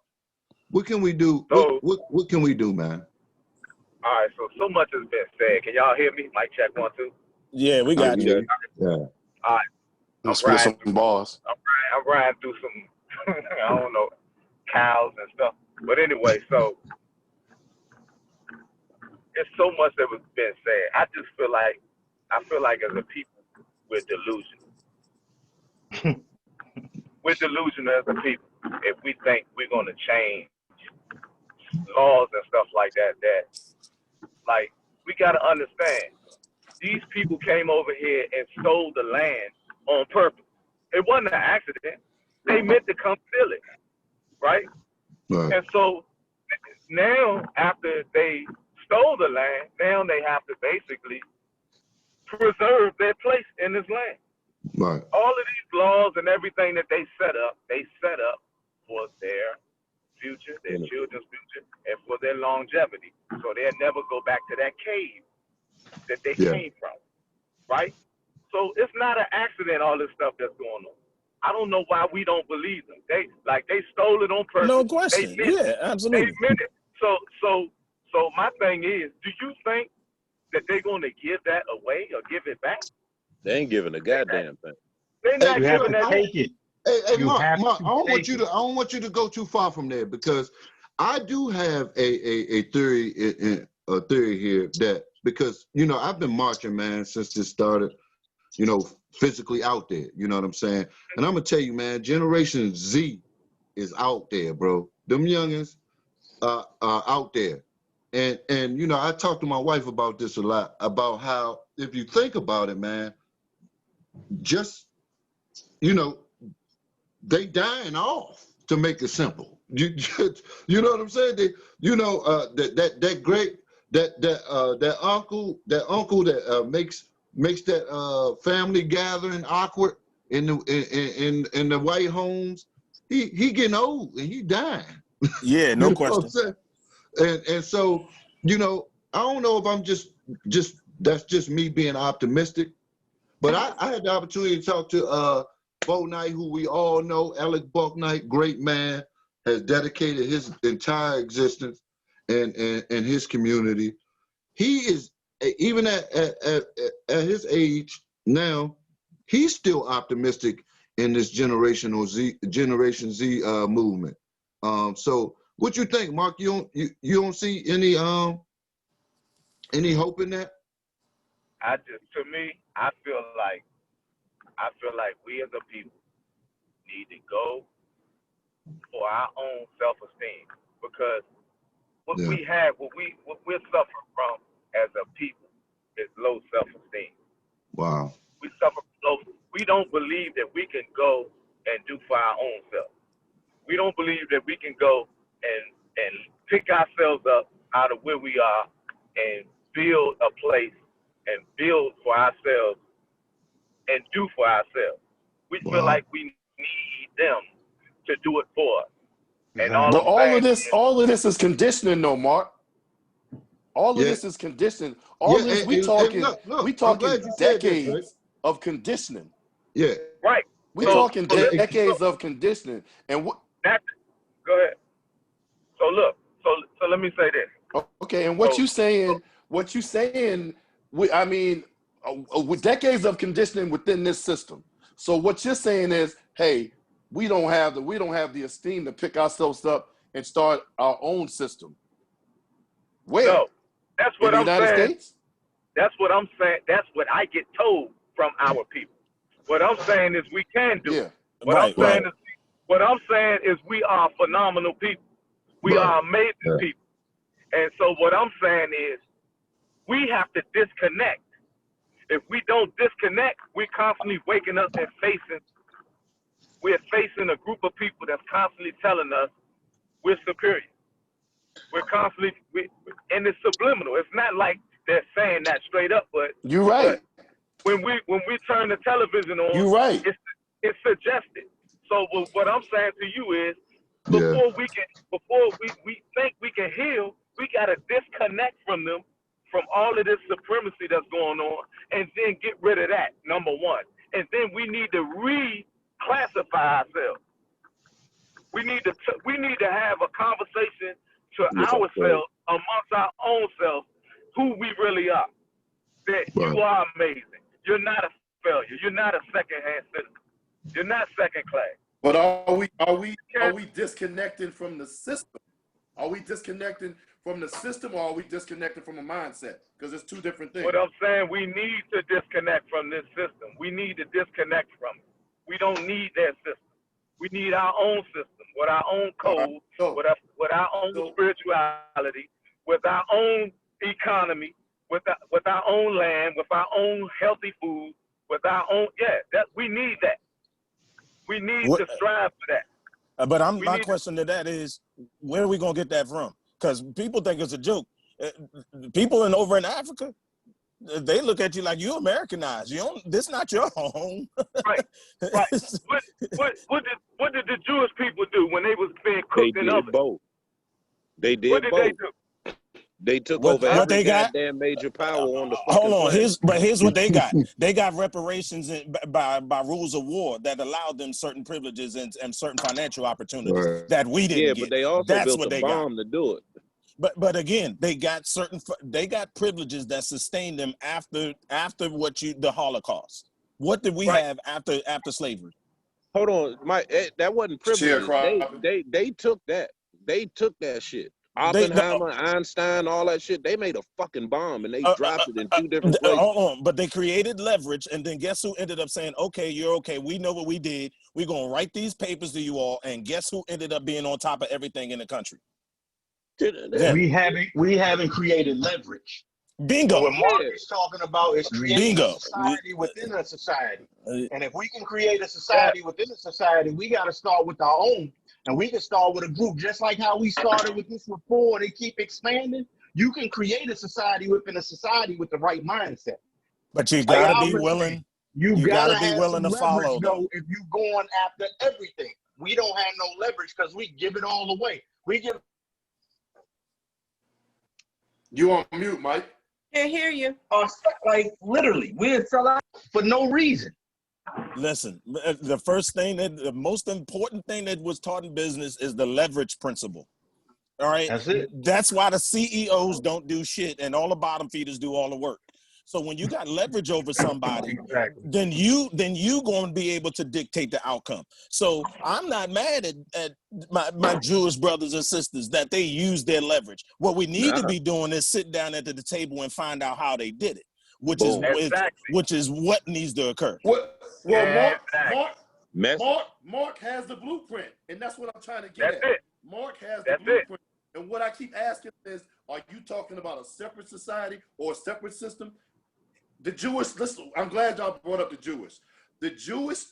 What can we do? So, What can we do, man? all right, so much has been said. Can y'all hear me? Mic check 1, 2. Yeah, we got you. Yeah. All right, I'm spit some bars. I'm riding through some, I don't know, cows and stuff. But anyway, so it's so much that was been said. I feel like as a people, we're delusional. We're delusional as a people if we think we're gonna change laws and stuff like that. Like we gotta understand, these people came over here and stole the land on purpose. It wasn't an accident. They meant to come steal it, right? Right. And so now, after they stole the land, now they have to basically preserve their place in this land. Right. All of these laws and everything that they set up for their future, their children's future, and for their longevity. So they'll never go back to that cave that they came from, right? So it's not an accident, all this stuff that's going on. I don't know why we don't believe them. They stole it on purpose. No question. Yeah, absolutely. They meant it. So my thing is, do you think that they're going to give that away or give it back? They ain't giving a goddamn thing. They're not You have giving to that. take it. Hey, You Mark, have I to don't take it. I don't want you to go too far from there because I do have a theory here that because you know I've been marching, man, since this started. You know, physically out there. You know what I'm saying? And I'm gonna tell you, man, Generation Z is out there, bro. Them youngins are out there. And you know, I talked to my wife about this a lot about how if you think about it, man, just you know, they dying off to make it simple. You know what I'm saying? They, you know, that uncle that makes that family gathering awkward in the white homes. He getting old and he dying. Yeah, no question. And so, you know, I don't know if I'm just that's just me being optimistic, but I had the opportunity to talk to Knight, who we all know, Alec Knight, great man, has dedicated his entire existence and his community. He is, even at his age now, he's still optimistic in this Generation Z movement. So what you think, Mark? You don't see any hope in that? To me, I feel like we as a people need to go for our own self-esteem, because what we're suffering from as a people is low self-esteem. Wow. We suffer low. We don't believe that we can go and do for our own self. We don't believe that we can go and pick ourselves up out of where we are and build a place and build for ourselves and do for ourselves. We feel like we need them to do it for us. And But all of this is conditioning, though, Mark. All of this is conditioning. We talking decades of conditioning. Yeah. Right. We talking decades of conditioning. And what? Go ahead. So look. So let me say this. Okay. And what you saying? I mean, with decades of conditioning within this system. So what you're saying is, hey, we don't have the esteem to pick ourselves up and start our own system. Where? No, that's what I'm saying. States? That's what I'm saying. That's what I get told from our people. What I'm saying is we can do it. What I'm saying is we are phenomenal people. We are amazing people. And so what I'm saying is we have to disconnect. If we don't disconnect, we're constantly waking up and we're facing a group of people that's constantly telling us we're superior. We're constantly, and it's subliminal. It's not like they're saying that straight up, but you're right. But when we turn the television on, you're right. It's suggested. So what I'm saying to you is, before we think we can heal, we gotta disconnect from them, from all of this supremacy that's going on, and then get rid of that, number one. And then we need to reclassify ourselves. We need to have a conversation to ourselves, amongst our own selves, who we really are. That you are amazing. You're not a failure. You're not a second-hand citizen. You're not second class. But are we disconnecting from the system? Are we disconnecting from the system, or are we disconnecting from a mindset? Because it's two different things. What I'm saying, we need to disconnect from this system. We need to disconnect from it. We don't need that system. We need our own system, with our own code, with our own spirituality, with our own economy, with our own land, with our own healthy food, with our own, we need that. We need to strive for that. But my question to that is, where are we going to get that from? Because people think it's a joke. People over in Africa, they look at you like you Americanized. This not your home. Right. What did the Jewish people do when they was being cooked in ovens? They did both. They do? They took over every goddamn major power on the fucking Hold on, planet. here's what they got. They got reparations by rules of war that allowed them certain privileges and certain financial opportunities that we didn't get. Yeah, but they also built a bomb to do it. But again, they got privileges that sustained them after the Holocaust. What did we have after slavery? Hold on, that wasn't privilege. They took that. They took that shit. Oppenheimer, Einstein, all that shit. They made a fucking bomb and they dropped it in two different places. Hold on, but they created leverage, and then guess who ended up saying, "Okay, you're okay. We know what we did. We're gonna write these papers to you all." And guess who ended up being on top of everything in the country? We haven't created leverage. Bingo. So what Mark is talking about is creating a society within a society. And if we can create a society within a society, we got to start with our own. And we can start with a group, just like how we started with this before. They keep expanding. You can create a society within a society with the right mindset. But you got to be willing. You got to be willing to follow. Though, if you going after everything, we don't have no leverage because we give it all away. We give. You on mute, Mike? Can't hear you. Like literally, we'd sell out for no reason. Listen, the most important thing that was taught in business is the leverage principle. All right. That's it. That's why the CEOs don't do shit and all the bottom feeders do all the work. So when you got leverage over somebody, Exactly. then you going to be able to dictate the outcome. So I'm not mad at my Jewish brothers and sisters that they use their leverage. What we need to be doing is sit down at the table and find out how they did it, which is what needs to occur. Well, Exactly. Mark has the blueprint, and that's what I'm trying to get That's at. it. Mark has the That's it. blueprint, and what I keep asking is, are you talking about a separate society or a separate system? The Jewish, listen, I'm glad y'all brought up the Jewish. The Jewish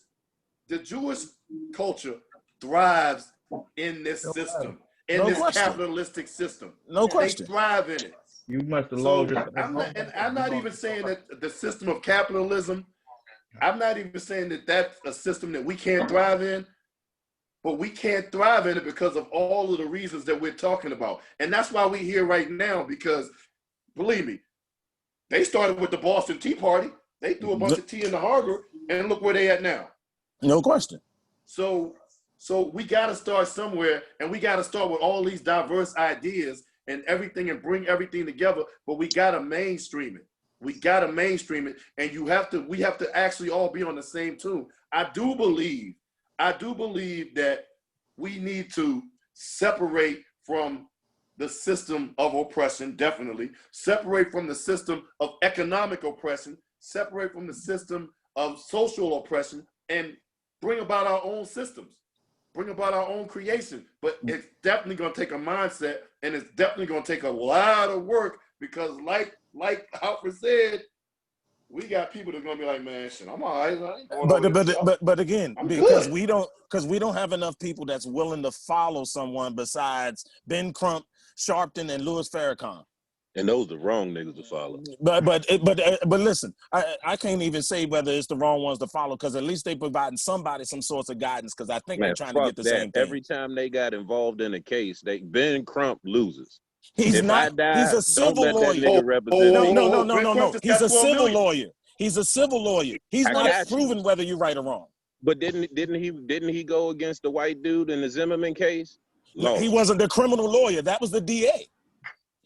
culture thrives in this system, in this capitalistic system. No question. They thrive in it. You must have So logged I'm not even saying that the system of capitalism, I'm not even saying that that's a system that we can't thrive in, but we can't thrive in it because of all of the reasons that we're talking about. And that's why we're here right now, because believe me, they started with the Boston Tea Party. They threw a bunch of tea in the harbor, and look where they at now. No question. So we got to start somewhere, and we got to start with all these diverse ideas and everything, and bring everything together. But we got to mainstream it. We got to mainstream it, and we have to actually all be on the same tune. I do believe that we need to separate from the system of oppression, definitely. Separate from the system of economic oppression, separate from the system of social oppression, and bring about our own systems, bring about our own creation. But it's definitely gonna take a mindset, and it's definitely gonna take a lot of work, because like Alfred said, we got people that are gonna be like, man, shit, I'm all right. But again, because we don't have enough people that's willing to follow someone besides Ben Crump, Sharpton, and Louis Farrakhan. And those are the wrong niggas to follow. But listen, I can't even say whether it's the wrong ones to follow, because at least they providing somebody some sorts of guidance, because I think they're trying to get the same thing. Every time they got involved in a case, Ben Crump loses. He's not. He's a civil lawyer. No. He's a civil lawyer. He's a civil lawyer. He's not proven whether you're right or wrong. But didn't he go against the white dude in the Zimmerman case? No. He wasn't the criminal lawyer. That was the DA.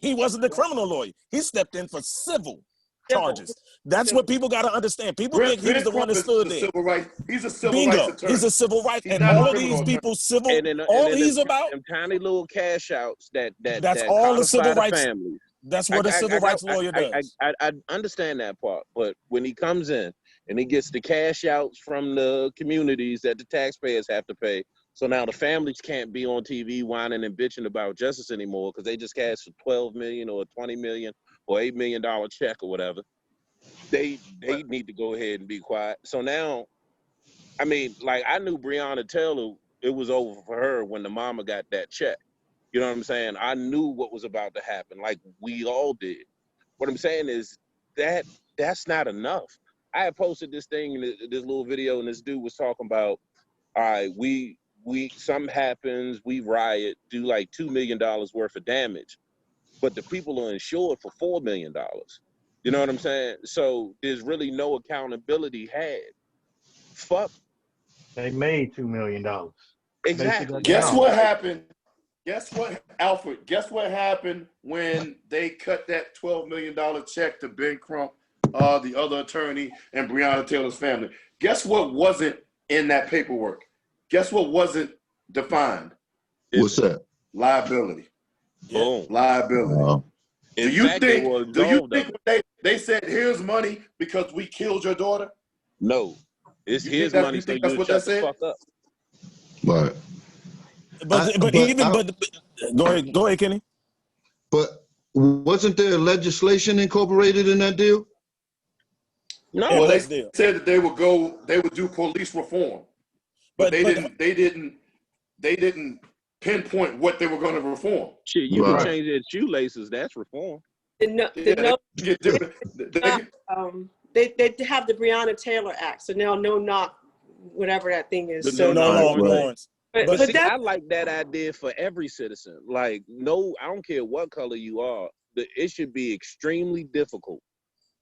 He wasn't the criminal lawyer. He stepped in for civil charges. That's what people got to understand. People think he was the one that stood there. Civil rights. He's a civil rights attorney. He's a civil rights, and all of these people civil. All he's about them tiny little cash outs that's all the civil rights. Families. That's what a civil rights lawyer does. I understand that part, but when he comes in and he gets the cash outs from the communities that the taxpayers have to pay, so now the families can't be on TV whining and bitching about justice anymore because they just cashed a $12 million or $20 million or $8 million check or whatever. They need to go ahead and be quiet. So now, I mean, like, I knew Breonna Taylor, it was over for her when the mama got that check. You know what I'm saying? I knew what was about to happen, like we all did. What I'm saying is that's not enough. I had posted this thing, this little video, and this dude was talking about, all right, we something happens, we riot, do like $2 million worth of damage, but the people are insured for $4 million. You know what I'm saying? So there's really no accountability had. Fuck. They made $2 million. Exactly. Guess what happened? Guess what, Alfred? Guess what happened when they cut that $12 million check to Ben Crump, the other attorney, and Breonna Taylor's family? Guess what wasn't in that paperwork? Guess what wasn't defined? What's that? Liability. Boom. Liability. Do you think they said, here's money because we killed your daughter? No. It's his money, so you shut the fuck up. Right. But go ahead, Kenny. But wasn't there legislation incorporated in that deal? No, well, they said that they would do police reform. But they didn't pinpoint what they were going to reform. Shit, you can change their shoelaces. That's reform. They have the Breonna Taylor Act, so now no knock, whatever that thing is. So no warrants. But see, I like that idea for every citizen. Like, no, I don't care what color you are. It should be extremely difficult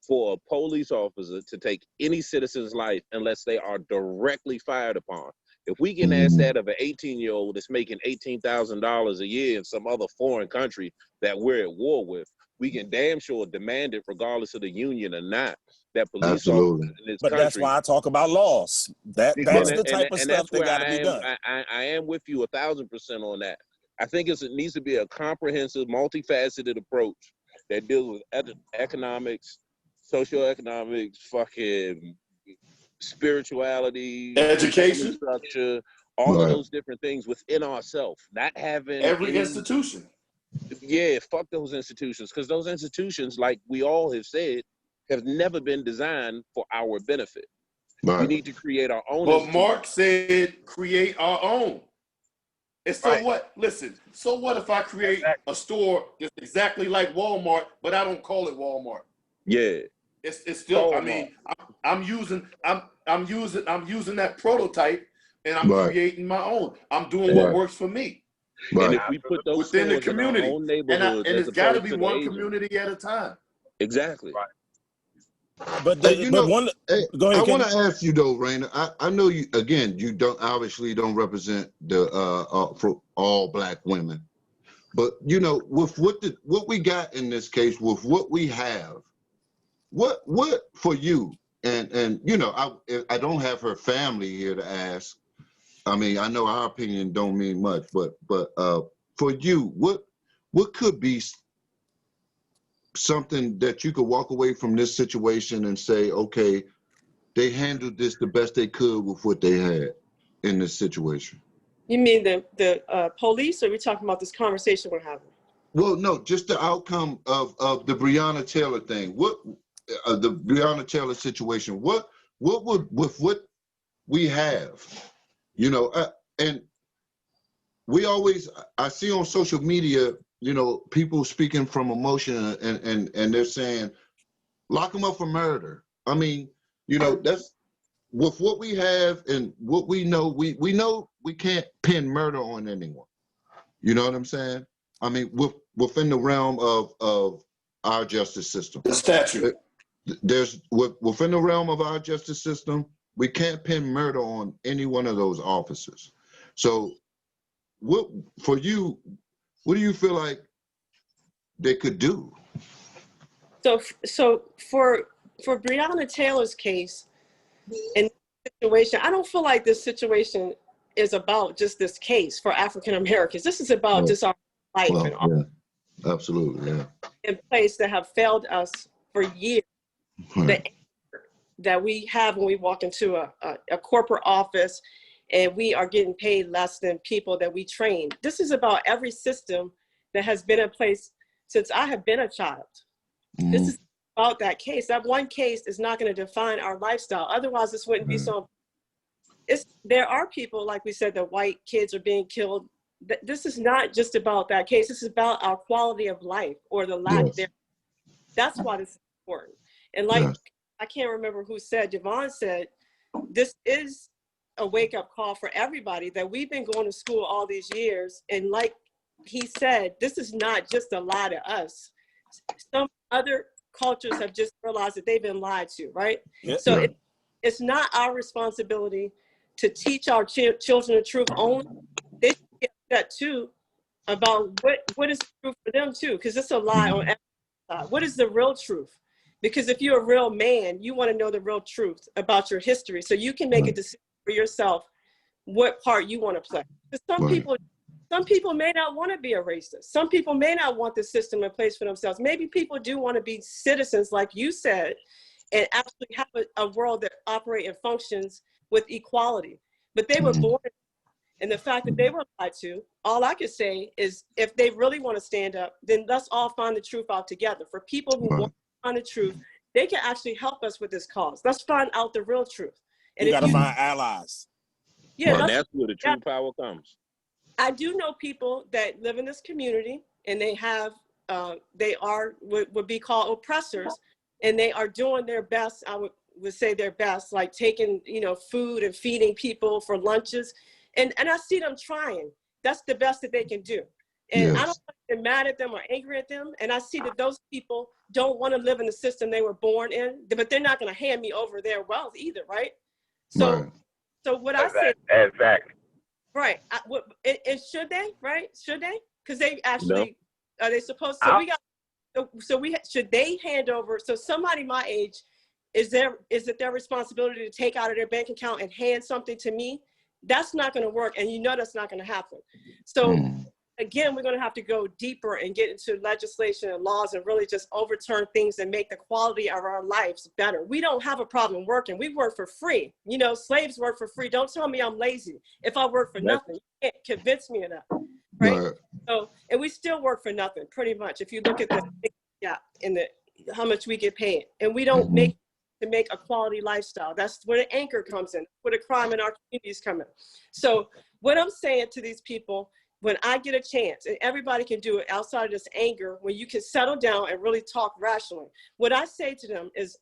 for a police officer to take any citizen's life unless they are directly fired upon. If we can ask that of an 18-year-old that's making $18,000 a year in some other foreign country that we're at war with, we can damn sure demand it regardless of the union or not. That police Absolutely. officers in this But country. that's why I talk about laws. That's the type of stuff that got to be done. I am with you 1,000% on that. I think it needs to be a comprehensive, multifaceted approach that deals with economics, socioeconomics, fucking spirituality, Education, structure, all of those different things within ourselves. Not having every institution. Yeah, fuck those institutions, because those institutions, like we all have said, have never been designed for our benefit. We need to create our own. But Mark said create our own. And so what? Listen, so what if I create a store that's exactly like Walmart, but I don't call it Walmart? Yeah. It's still, Walmart. I mean, I'm using that prototype and I'm creating my own. I'm doing what works for me. And if we put those within the community, in our own neighborhoods, and it's got to be one community at a time. Exactly. Right. But go ahead, I want to ask you though, Raina. I know you again. You don't represent the for all Black women, but you know, with what we got in this case, with what we have, what for you, and you know, I don't have her family here to ask. I mean, I know our opinion don't mean much, but for you, what could be something that you could walk away from this situation and say, okay, they handled this the best they could with what they had in this situation? You mean the police, or are we talking about this conversation we're having? Well, no, just the outcome of the Breonna Taylor thing. What the Breonna Taylor situation? What would, with what we have, you know, and we always, I see on social media, you know, people speaking from emotion and they're saying, lock them up for murder. I mean, you know, that's with what we have and what we know, we know we can't pin murder on anyone. You know what I'm saying? I mean, within the realm of our justice system. The statute. Within the realm of our justice system, we can't pin murder on any one of those officers. So what do you feel like they could do? So for Breonna Taylor's case, in this situation, I don't feel like this situation is about just this case for African Americans. This is about just our life and all absolutely, in place that have failed us for years. That we have when we walk into a corporate office and we are getting paid less than people that we train. This is about every system that has been in place since I have been a child. This is about that case. That one case is not going to define our lifestyle. Otherwise, this wouldn't be so. There are people, like we said, that white kids are being killed. This is not just about that case. This is about our quality of life or the lack there. That's why this is important. And like, I can't remember who said, Javon said, this is a wake-up call for everybody that we've been going to school all these years. And like he said, this is not just a lie to us. Some other cultures have just realized that they've been lied to, right? So it's not our responsibility to teach our children the truth only. They should get that too about what is the truth for them too, because it's a lie on every side. What is the real truth? Because if you're a real man, you want to know the real truth about your history so you can make a decision for yourself what part you want to play. Because some people may not want to be a racist. Some people may not want the system in place for themselves. Maybe people do want to be citizens, like you said, and actually have a world that operates and functions with equality. But they were born, and the fact that they were lied to, all I could say is if they really want to stand up, then let's all find the truth out together. For people who want to find the truth, they can actually help us with this cause. Let's find out the real truth. And you got to find allies. Yeah, and that's where the true power comes. I do know people that live in this community, and they have, they are what would be called oppressors, and they are doing their best. I would say their best, like taking, you know, food and feeding people for lunches, and I see them trying. That's the best that they can do. And I don't Yes. want to get mad at them or angry at them. And I see that those people don't want to live in the system they were born in, but they're not going to hand me over their wealth either, right? So, Right. so what I say, Exactly. right? Should they, right? Should they? Because they No. actually are they supposed? So we got. So should they hand over? So somebody my age, is it their responsibility to take out of their bank account and hand something to me? That's not going to work, and you know that's not going to happen. So. Again, we're going to have to go deeper and get into legislation and laws and really just overturn things and make the quality of our lives better. We don't have a problem working. We work for free. You know, slaves work for free. Don't tell me I'm lazy if I work for nothing. You can't convince me of that, right? So, and we still work for nothing, pretty much. If you look at the gap in how much we get paid, and we don't make a quality lifestyle. That's where the anchor comes in, where the crime in our communities come in. So, what I'm saying to these people, when I get a chance, and everybody can do it outside of this anger, when you can settle down and really talk rationally, what I say to them is,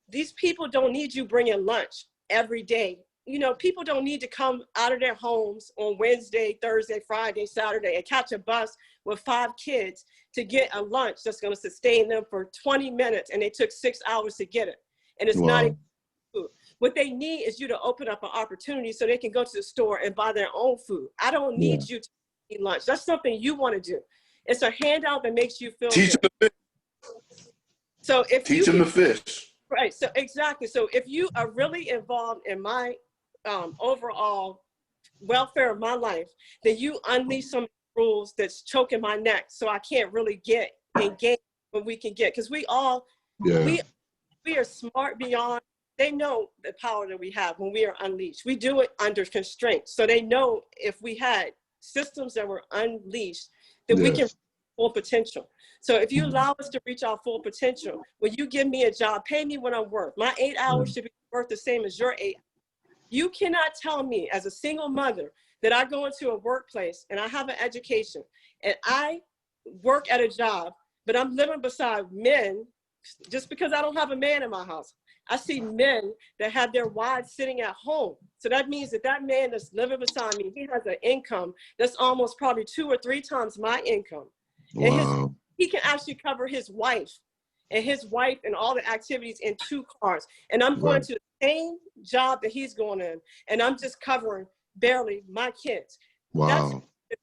these people don't need you bringing lunch every day. You know, people don't need to come out of their homes on Wednesday, Thursday, Friday, Saturday, and catch a bus with 5 kids to get a lunch that's going to sustain them for 20 minutes, and they took 6 hours to get it. And it's not even food. What they need is you to open up an opportunity so they can go to the store and buy their own food. I don't need you to eat lunch. That's something you want to do. It's a handout that makes you feel Teach good. them So if teach them to fish. Right. So exactly. So if you are really involved in my overall welfare of my life, then you unleash some rules that's choking my neck, so I can't really get engaged when we can get, because we are smart beyond. They know the power that we have when we are unleashed. We do it under constraints. So they know if we had systems that were unleashed, that we can reach full potential. So if you allow us to reach our full potential, when you give me a job, pay me what I'm worth. My 8 hours should be worth the same as your 8. You cannot tell me as a single mother that I go into a workplace and I have an education and I work at a job, but I'm living beside men just because I don't have a man in my house. I see men that have their wives sitting at home. So that means that that man that's living beside me, he has an income that's almost probably 2 or 3 times my income. And he can actually cover his wife and all the activities in 2 cars. And I'm going to the same job that he's going in, and I'm just covering barely my kids.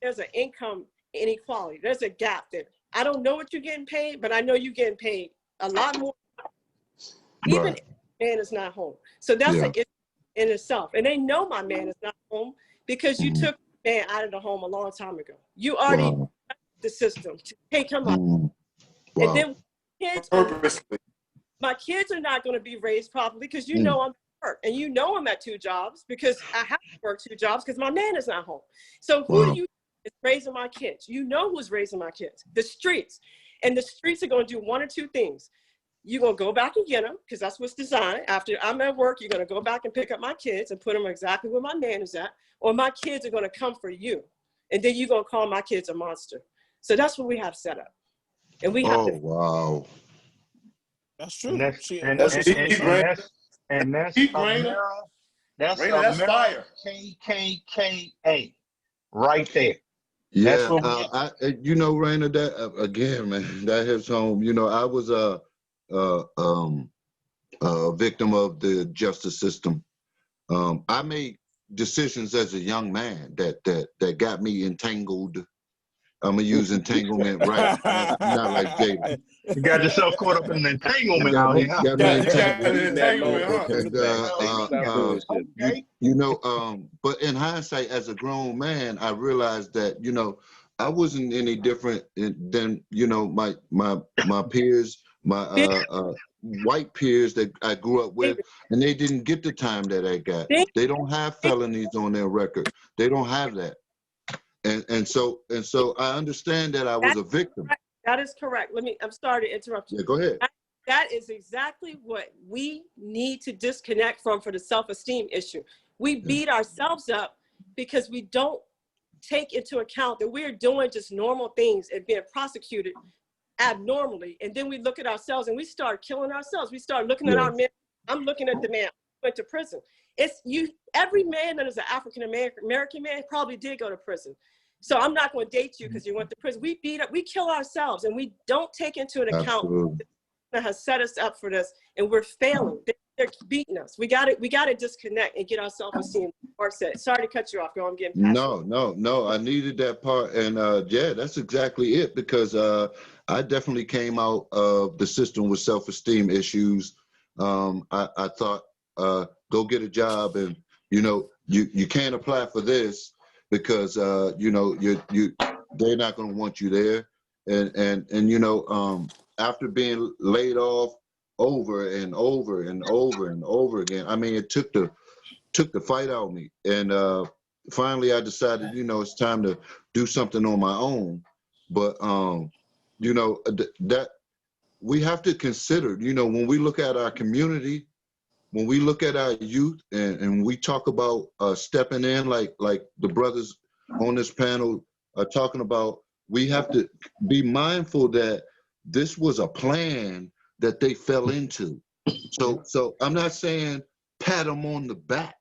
There's an income inequality. There's a gap there. I don't know what you're getting paid, but I know you're getting paid a lot more. Even if the man is not home. So that's an issue in itself. And they know my man is not home because you took the man out of the home a long time ago. You already the system to take him out. And then kids my kids are not going to be raised properly because you know I'm at work, and you know I'm at 2 jobs because I have to work 2 jobs because my man is not home. So who do you is raising my kids? You know who's raising my kids? The streets. And the streets are going to do 1 or 2 things. You're going to go back and get them because that's what's designed. After I'm at work, you're going to go back and pick up my kids and put them exactly where my man is at, or my kids are going to come for you. And then you're going to call my kids a monster. So that's what we have set up. And we have to. That's true. That's fire. KKKA right there. Yeah, you know, Raina, that again, man, that hits home. You know, I was a victim of the justice system. I made decisions as a young man that got me entangled. I'm gonna use entanglement right, not like Jada. You got yourself caught up in an entanglement out here. Got me entangled. You know, but in hindsight, as a grown man, I realized that, you know, I wasn't any different than, you know, my peers, my white peers that I grew up with, and they didn't get the time that I got. They don't have felonies on their record. They don't have that. And so I understand that I was a victim. That is correct. I'm sorry to interrupt you. Yeah, go ahead. That is exactly what we need to disconnect from for the self-esteem issue. We beat ourselves up because we don't take into account that we're doing just normal things and being prosecuted abnormally. And then we look at ourselves and we start killing ourselves. We start looking at our men. I'm looking at the man who went to prison. Every man that is an African-American man probably did go to prison. So I'm not going to date you because you went to prison. We beat up, we kill ourselves, and we don't take into account Absolutely. that has set us up for this, and we're failing. They're beating us. We got to disconnect and get our self-esteem. Mark said, sorry to cut you off, girl. I'm getting passionate. No. I needed that part. And yeah, that's exactly it, because I definitely came out of the system with self-esteem issues. I thought, go get a job, and, you know, you can't apply for this because, you know, they're not going to want you there. And you know, after being laid off over and over and over and over again, I mean, it took the fight out of me. And finally I decided, you know, it's time to do something on my own. But, you know, that we have to consider, you know, when we look at our community, when we look at our youth, and we talk about stepping in, like the brothers on this panel are talking about, we have to be mindful that this was a plan that they fell into. So I'm not saying pat them on the back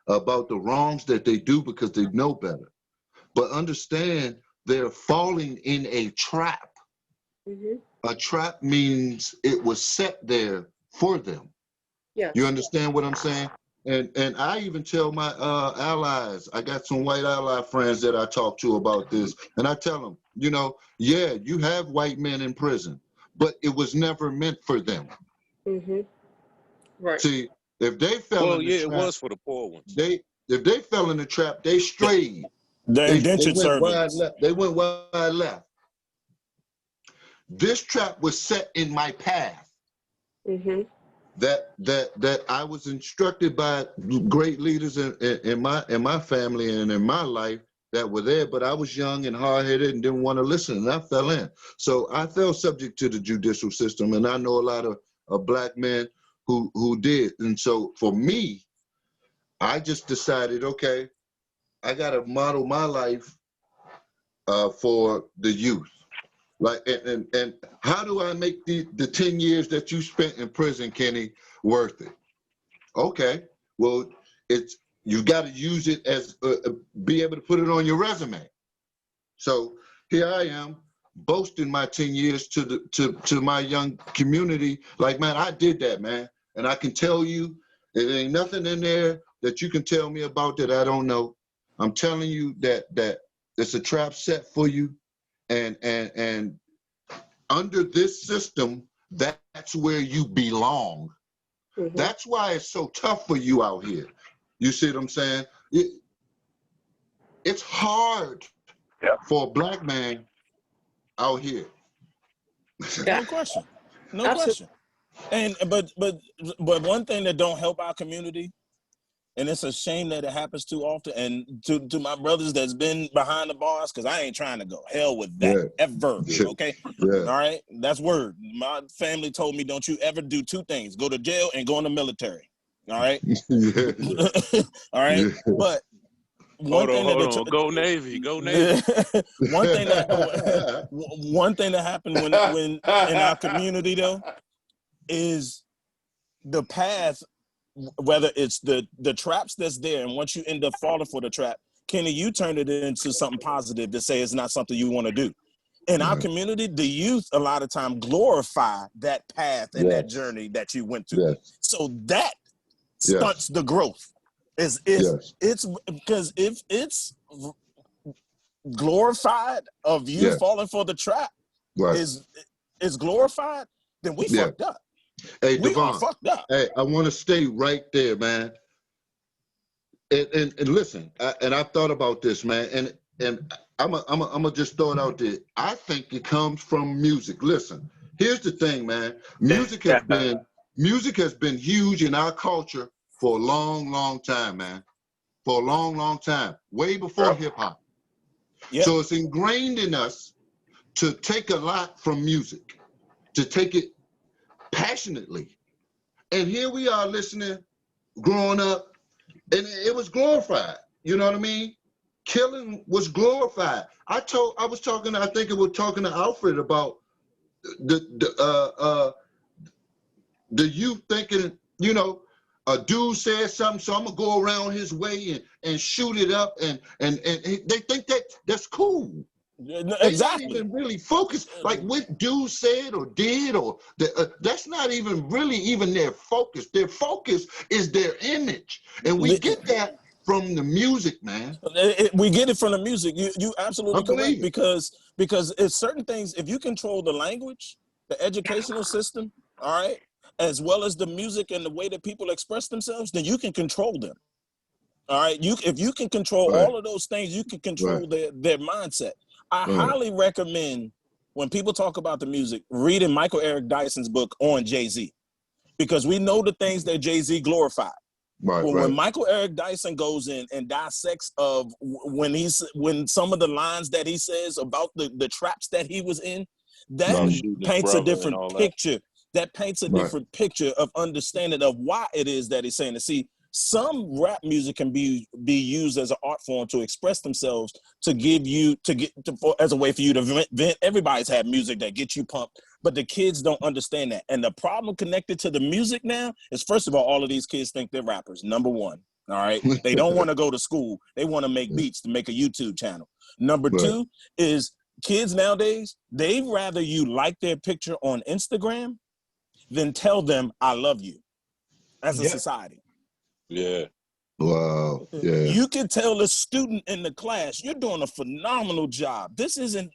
about the wrongs that they do because they know better, but understand they're falling in a trap. Mm-hmm. A trap means it was set there for them. Yes. You understand what I'm saying? And I even tell my allies, I got some white ally friends that I talk to about this, and I tell them, you know, yeah, you have white men in prison, but it was never meant for them. Mm-hmm. Right. See, if they fell in the trap, it was for the poor ones. If they fell in the trap, they strayed. The indentured went servants. They went wide left. This trap was set in my path. Mm-hmm. That I was instructed by great leaders in my family and in my life that were there, but I was young and hard-headed and didn't want to listen, and I fell in. So I fell subject to the judicial system, and I know a lot of black men who did. And so for me, I just decided, okay, I got to model my life for the youth. Like, and how do I make the 10 years that you spent in prison, Kenny, worth it? Okay, well, you got to use it as be able to put it on your resume. So here I am boasting my 10 years to my young community. Like, man, I did that, man, and I can tell you, there ain't nothing in there that you can tell me about that I don't know. I'm telling you that it's a trap set for you. And under this system, that's where you belong. Mm-hmm. That's why it's so tough for you out here. You see what I'm saying? It's hard for a black man out here. No question. No Absolutely. question. And but one thing that don't help our community, and it's a shame that it happens too often, and to my brothers that's been behind the bars, because I ain't trying to go. Hell with that, ever, okay? Yeah. All right? That's word. My family told me, don't you ever do two things, go to jail and go in the military, all right? All right? Yeah. But Hold on. Go Navy. Go Navy. one thing that happened when in our community, though, is the path, whether it's the traps that's there, and once you end up falling for the trap, Kenny, you turn it into something positive to say it's not something you want to do. In our community, the youth a lot of time glorify that path and that journey that you went through. So that stunts the growth. It's because if it's glorified of you falling for the trap is glorified, then we fucked up. Hey, we Devon, are fucked up. Hey, I want to stay right there, man. And listen, I've thought about this, man, and I'm gonna just throw it out there. I think it comes from music. Listen, here's the thing, man. Music has been huge in our culture for a long, long time, man. For a long, long time, way before hip hop. Yep. So it's ingrained in us to take a lot from music, to take it passionately. And here we are listening, growing up, and it was glorified. You know what I mean? Killing was glorified. I was talking to Alfred about the youth thinking, you know, a dude said something, so I'm gonna go around his way and shoot it up, and they think that's cool. They're not Exactly. even really focused, like what dude said or did, or that's not even really even their focus. Their focus is their image, and we get that from the music, man. We get it from the music. You absolutely I believe correct, because it's certain things. If you control the language, the educational system, all right, as well as the music and the way that people express themselves, then you can control them. All right, if you can control Right. all of those things, you can control Right. their mindset. I Right. highly recommend, when people talk about the music, reading Michael Eric Dyson's book on Jay-Z, because we know the things that Jay-Z glorified. Right, Well, right. when Michael Eric Dyson goes in and dissects of when some of the lines that he says about the traps that he was in, that About shooting his paints a brother and different all that. picture. That paints a Right. different picture of understanding of why it is that he's saying it. See, some rap music can be used as an art form to express themselves, as a way for you to vent. Everybody's had music that gets you pumped, but the kids don't understand that. And the problem connected to the music now is, first of all of these kids think they're rappers. Number one, all right, they don't want to go to school. They want to make beats to make a YouTube channel. Number Right. two is kids nowadays, they'd rather you like their picture on Instagram than tell them I love you as a Yeah. society. Yeah. Wow. Yeah. You can tell a student in the class, you're doing a phenomenal job. This isn't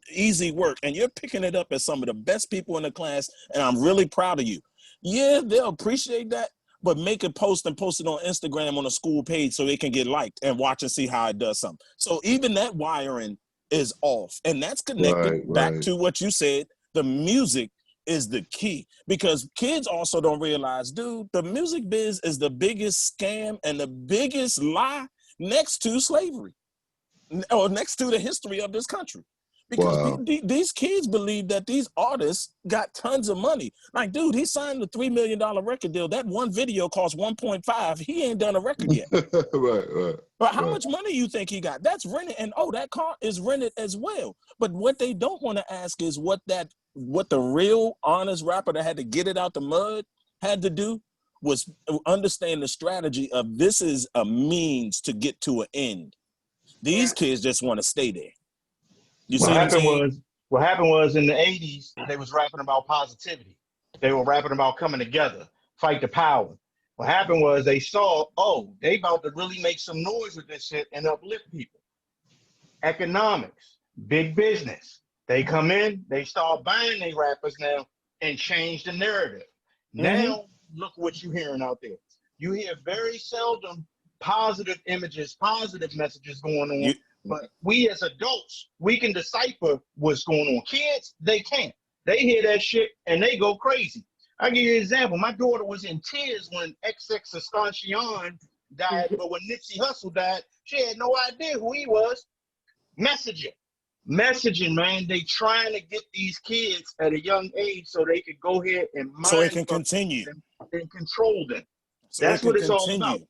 easy work, and you're picking it up as some of the best people in the class, and I'm really proud of you. Yeah, they'll appreciate that, but make a post and post it on Instagram on a school page so it can get liked and watch and see how it does something. So even that wiring is off, and that's connected Right, back right. to what you said. The music is the key, because kids also don't realize, dude, the music biz is the biggest scam and the biggest lie next to slavery, or next to the history of this country. Because Wow. these kids believe that these artists got tons of money. Like, dude, he signed a $3 million record deal. That one video cost 1.5. He ain't done a record yet. Right, right. But how Right. much money you think he got? That's rented, and that car is rented as well. But what they don't want to ask is what the real honest rapper that had to get it out the mud had to do was understand the strategy of this is a means to get to an end. These kids just want to stay there. You see What what I'm happened saying? was in the 80s, they was rapping about positivity. They were rapping about coming together, fight the power. What happened was they saw, oh, they about to really make some noise with this shit and uplift people. Economics, big business. They come in, they start buying their rappers now and change the narrative. Now, look what you're hearing out there. You hear very seldom positive images, positive messages going on. But we as adults, we can decipher what's going on. Kids, they can't. They hear that shit and they go crazy. I'll give you an example. My daughter was in tears when XXXTentacion died, but when Nipsey Hussle died, she had no idea who he was. Messaging, man. They trying to get these kids at a young age so they could go ahead and So it can continue and control them. So that's what it's all about.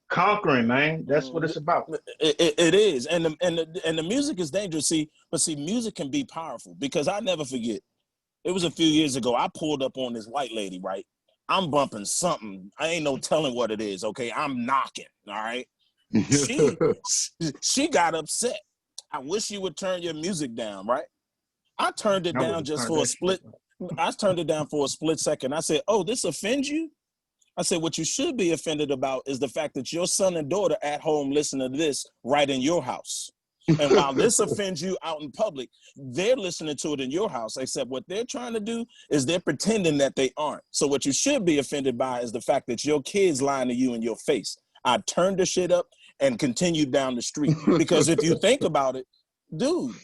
Conquering, man. That's what it's about. It is, and the music is dangerous. See, music can be powerful, because I never forget. It was a few years ago. I pulled up on this white lady, right? I'm bumping something. I ain't no telling what it is. Okay, I'm knocking. All right. She got upset. I wish you would turn your music down, right? I turned it down just for a split. I turned it down for a split second. I said, "Oh, this offends you?" I said, what you should be offended about is the fact that your son and daughter at home listen to this right in your house. And while this offends you out in public, they're listening to it in your house, except what they're trying to do is they're pretending that they aren't. So what you should be offended by is the fact that your kids lying to you in your face. I turned the shit up and continued down the street. Because if you think about it, dude,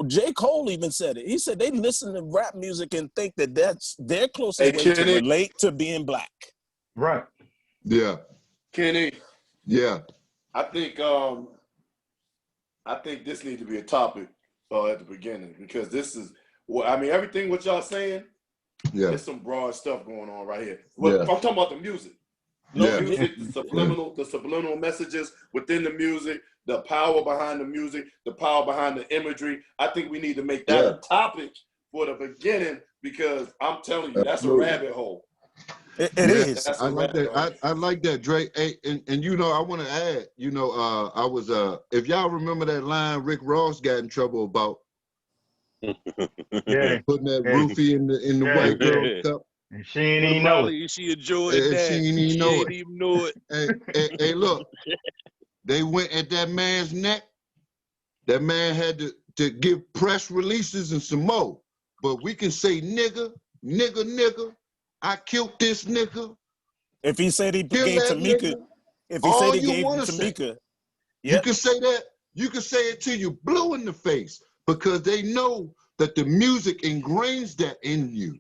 J. Cole even said it. He said they listen to rap music and think that that's their closest way to relate to being black. Right. Yeah. Kenny. Yeah. I think this needs to be a topic at the beginning, because this is everything what y'all saying. Yeah. There's some broad stuff going on right here. Well, I'm talking about the music. The subliminal messages within the music, the power behind the music, the power behind the imagery. I think we need to make that a topic for the beginning, because I'm telling you, that's a rabbit hole. It Yeah, is. That's I a like rat, that. dog. I like that, Drake. Hey, and you know, I want to add, you know, I was if y'all remember that line Rick Ross got in trouble about Yeah, putting that yeah, roofie in the yeah, white yeah. girl's cup, And she ain't But even know it. Molly, she enjoyed and she that. didn't even She know ain't it. even know it. Hey, look, they went at that man's neck. That man had to give press releases and some more. But we can say nigga, nigga, nigga. I killed this nigga. If he said he Kill gave that Tamika, nigga. if he said All he you gave want to say. Tamika, You yep. can say that. You can say it till you blue in the face because they know that the music ingrains that in you.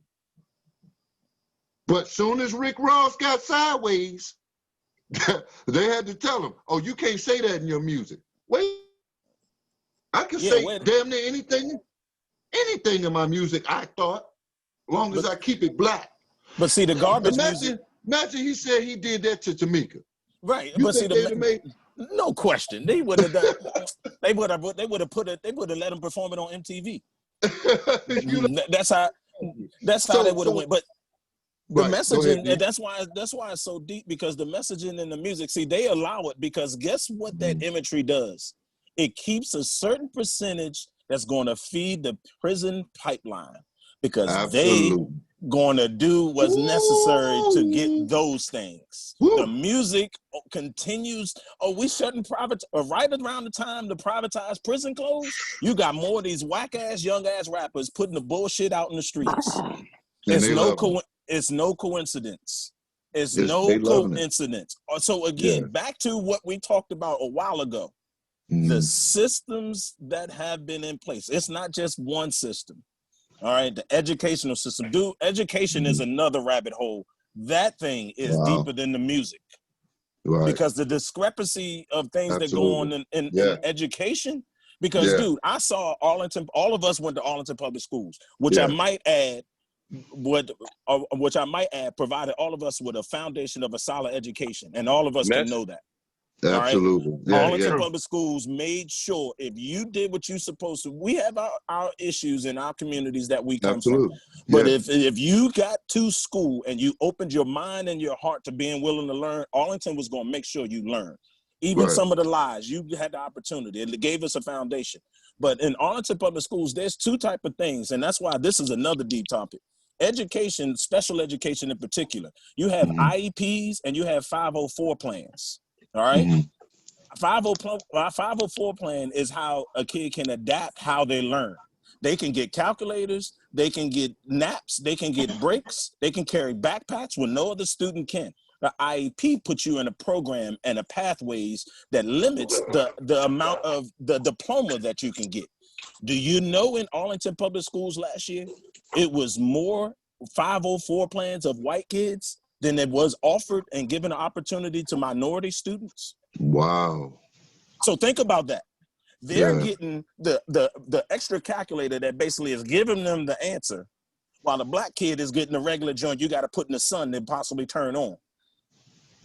But soon as Rick Ross got sideways, they had to tell him, "Oh, you can't say that in your music." Wait, I can Yeah, say wait. damn near anything in my music. I thought, long as But I keep it black. but see the garbage music, Imagine he said he did that to Tamika. right? You But see think they'd have made? no question, they would have done. They would have put it. They would have let him perform it on MTV. You know, That's how. That's how they would have went. But the right. Go ahead, messaging, D. and that's why it's so deep, because the messaging in the music, see, they allow it because guess what that imagery does? It keeps a certain percentage that's going to feed the prison pipeline because they Absolutely. going to do what's necessary to get those things. The Woo. music continues. Oh, we shutting private right around the time the privatized prison closed. You got more of these whack ass young ass rappers putting the bullshit out in the streets. And they love it. It's no coincidence. It's They no loving it. coincidence. So Yeah. again, back to what we talked about a while ago. The systems that have been in place. It's not just one system. All right, the educational system. Dude, education is another rabbit hole. That thing is deeper than the music. Right. Because the discrepancy of things that go on in education. Because, dude, I saw Arlington. All of us went to Arlington Public Schools, which I might add, provided all of us with a foundation of a solid education, and all of us can know that. Absolutely. All right? Arlington Public Schools made sure if you did what you're supposed to, we have our issues in our communities that we come from. But if you got to school and you opened your mind and your heart to being willing to learn, Arlington was going to make sure you learn. Even some of the lies, you had the opportunity. It gave us a foundation. But in Arlington Public Schools, there's two type of things, and that's why this is another deep topic. Education, special education in particular. You have IEPs and you have 504 plans. All right. 504 plan is how a kid can adapt how they learn. They can get calculators, they can get naps, they can get breaks, they can carry backpacks when no other student can. The IEP puts you in a program and a pathways that limits the amount of the diploma that you can get. Do you know in Arlington Public Schools last year, it was more 504 plans of white kids than it was offered and given an opportunity to minority students? Wow. So think about that. They're getting the extra calculator that basically is giving them the answer, while the black kid is getting the regular joint you got to put in the sun and possibly turn on.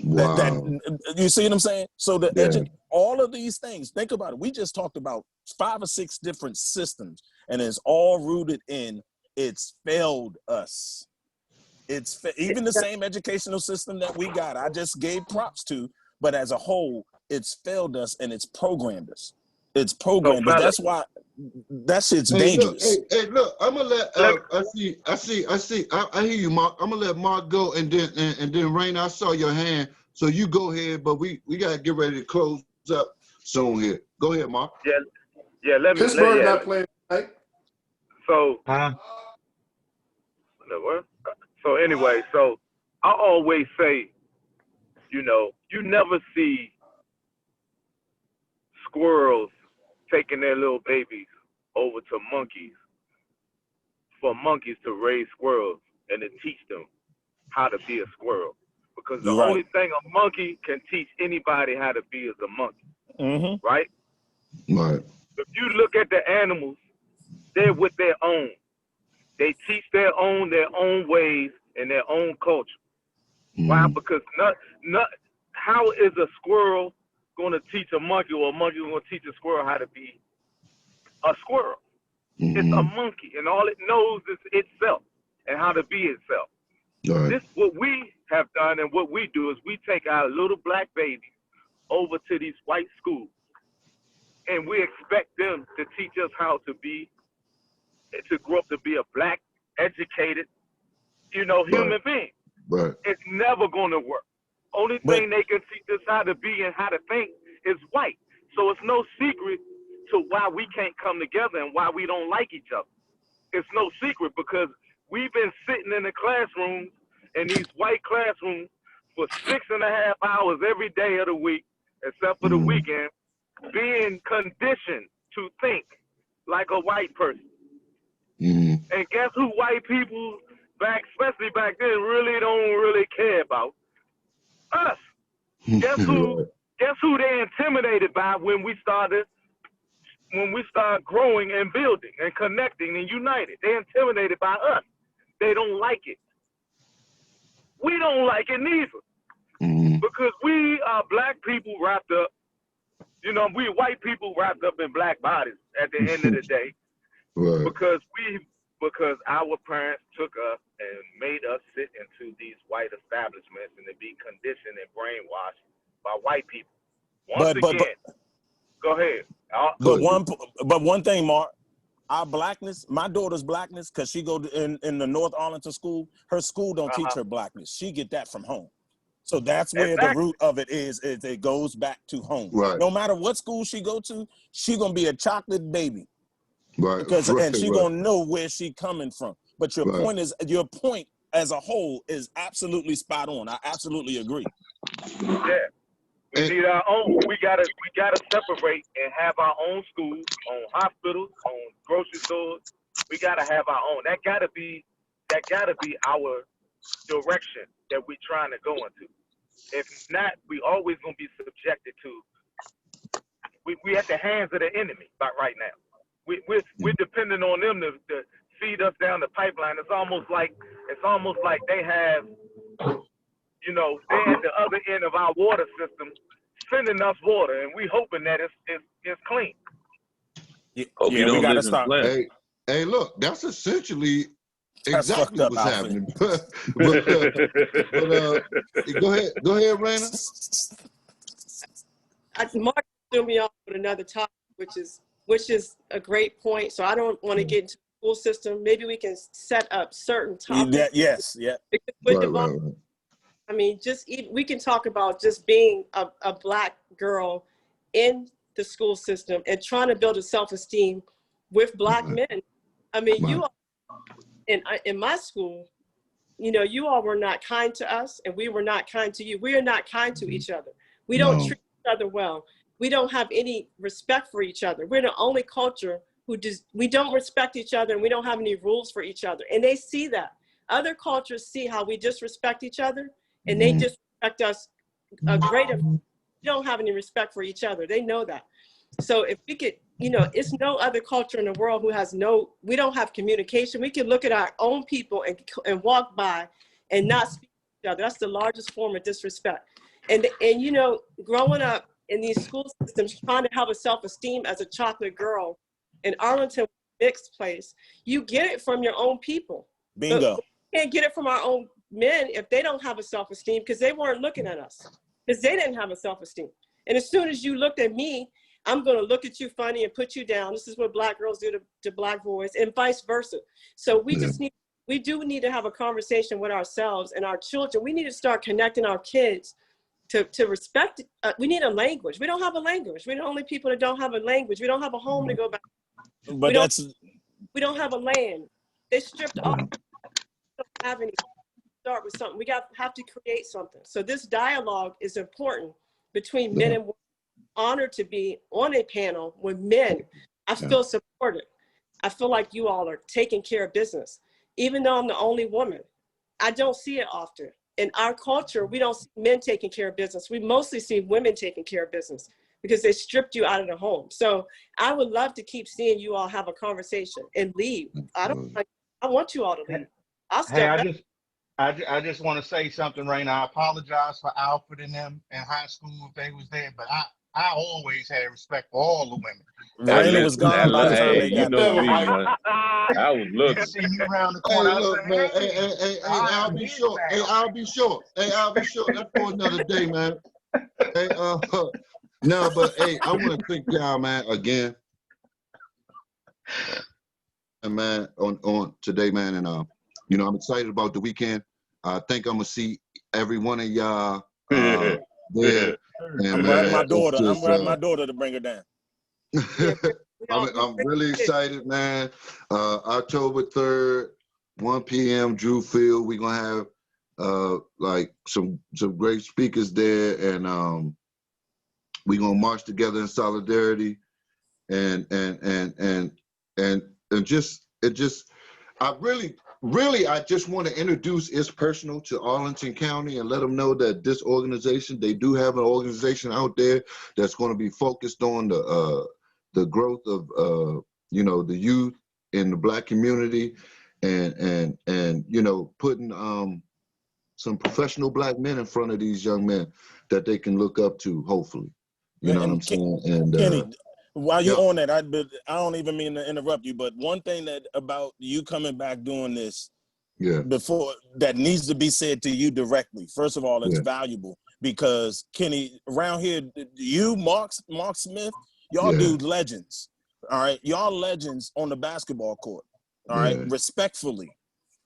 Wow. That you see what I'm saying? So all of these things, think about it. We just talked about 5 or 6 different systems, and it's all rooted in it's failed us. It's even the same educational system that we got. I just gave props to, but as a whole, it's failed us and it's programmed us. It's programmed, but that's why that shit's dangerous. Look, I'm gonna let I hear you, Mark. I'm gonna let Mark go, and then Rain, I saw your hand, so you go ahead. But we gotta get ready to close up soon here. Go ahead, Mark. Yeah. Let me. Pittsburgh not playing tonight. So. So anyway, so I always say, you never see squirrels taking their little babies over to monkeys for monkeys to raise squirrels and to teach them how to be a squirrel. Because the only thing a monkey can teach anybody how to be is a monkey. Right? Right. If you look at the animals, they're with their own. They teach their own ways and their own culture. Why? Because how is a squirrel going to teach a monkey, or a monkey going to teach a squirrel how to be a squirrel? It's a monkey, and all it knows is itself and how to be itself. All right. This what we have done, and what we do is we take our little black babies over to these white schools, and we expect them to teach us how to grow up to be a black, educated, human being. Right. It's never going to work. Only But thing they can teach us how to be and how to think is white. So it's no secret to why we can't come together and why we don't like each other. It's no secret because we've been sitting in the classrooms, in these white classrooms, for 6.5 hours every day of the week, except for the weekend, being conditioned to think like a white person. And guess who white people especially back then, don't care about? Us. Guess who they intimidated by when we started growing and building and connecting and united? They intimidated by us. They don't like it. We don't like it neither. Because we are black people wrapped up, we white people wrapped up in black bodies at the end of the day. Right. Because our parents took us and made us sit into these white establishments and to be conditioned and brainwashed by white people. Once again, go ahead. But one thing, Mark, our blackness, my daughter's blackness, because she go in the North Arlington school, her school don't teach her blackness. She get that from home. So that's where the root of it is it goes back to home. Right. No matter what school she go to, she gonna be a chocolate baby. Right. And she gonna know where she coming from. But your point as a whole is absolutely spot on. I absolutely agree. Yeah. We need our own. We gotta separate and have our own schools, own hospitals, own grocery stores. We gotta have our own. That gotta be our direction that we're trying to go into. If not, we always gonna be subjected to. We at the hands of the enemy right now. We're depending on them to feed us down the pipeline. It's almost like they have, they're at the other end of our water system, sending us water, and we hoping that it's clean. Hope you don't live in flesh. Hey, look, that's essentially exactly what's happening. but go ahead, Raina. Mark threw me off with another topic, which is a great point. So I don't want to get into the school system. Maybe we can set up certain topics. Yes. Right. I mean, we can talk about just being a black girl in the school system and trying to build a self-esteem with black men. I mean, you all, in my school, you all were not kind to us and we were not kind to you. We are not kind to each other. We don't treat each other well. We don't have any respect for each other. We're the only culture we don't respect each other and we don't have any rules for each other. And they see that. Other cultures see how we disrespect each other and they disrespect us greater. We don't have any respect for each other. They know that. So if we could, it's no other culture in the world who has we don't have communication. We can look at our own people and walk by and not speak to each other. That's the largest form of disrespect. And growing up in these school systems, trying to have a self-esteem as a chocolate girl in Arlington, mixed place, you get it from your own people. Bingo. But we can't get it from our own men if they don't have a self-esteem because they weren't looking at us because they didn't have a self-esteem. And as soon as you looked at me, I'm going to look at you funny and put you down. This is what black girls do to black boys and vice versa. So we do need to have a conversation with ourselves and our children. We need to start connecting our kids to respect. We need a language. We don't have a language. We're the only people that don't have a language. We don't have a home to go back. But we don't have a land. They stripped off. We don't have any. Start with something. We have to create something. So this dialogue is important between men and women. Honored to be on a panel with men. I feel supported. I feel like you all are taking care of business. Even though I'm the only woman, I don't see it often. In our culture, we don't see men taking care of business. We mostly see women taking care of business because they stripped you out of the home. So I would love to keep seeing you all have a conversation and leave. I want you all to leave. I'll step back. I just want to say something right now. I apologize for Alfred and them in high school if they was there, but I always had respect for all the women. Raina was gone by the time Hey, they you got know there. me, man. I was You looking. see me around the Hey, corner. I look, said, man. hey, I'll be short. Hey, I'll be short. Hey, I'll be short. That's for another day, man. Hey, no, but hey, I want to thank y'all, man, again. And man, on today, man, and you know, I'm excited about the weekend. I think I'm gonna see every one of y'all there. And I'm man, grabbing my daughter. it's I'm just, grabbing my daughter to bring her down. I'm really excited, man. October 3rd, 1 p.m. Drew Field. We're gonna have like some great speakers there, and we're gonna march together in solidarity, and just I just want to introduce It's Personal to Arlington County and let them know that this organization, they do have an organization out there that's going to be focused on the growth of you know, the youth in the Black community, and you know, putting some professional Black men in front of these young men that they can look up to, hopefully. You know what I'm saying? And Kenny, while you yeah. on that, I don't even mean to interrupt you, but one thing that about you coming back doing this before that needs to be said to you directly. First of all, it's valuable because Kenny, around here, you, Mark Smith, y'all do legends. All right, y'all legends on the basketball court. All right, respectfully.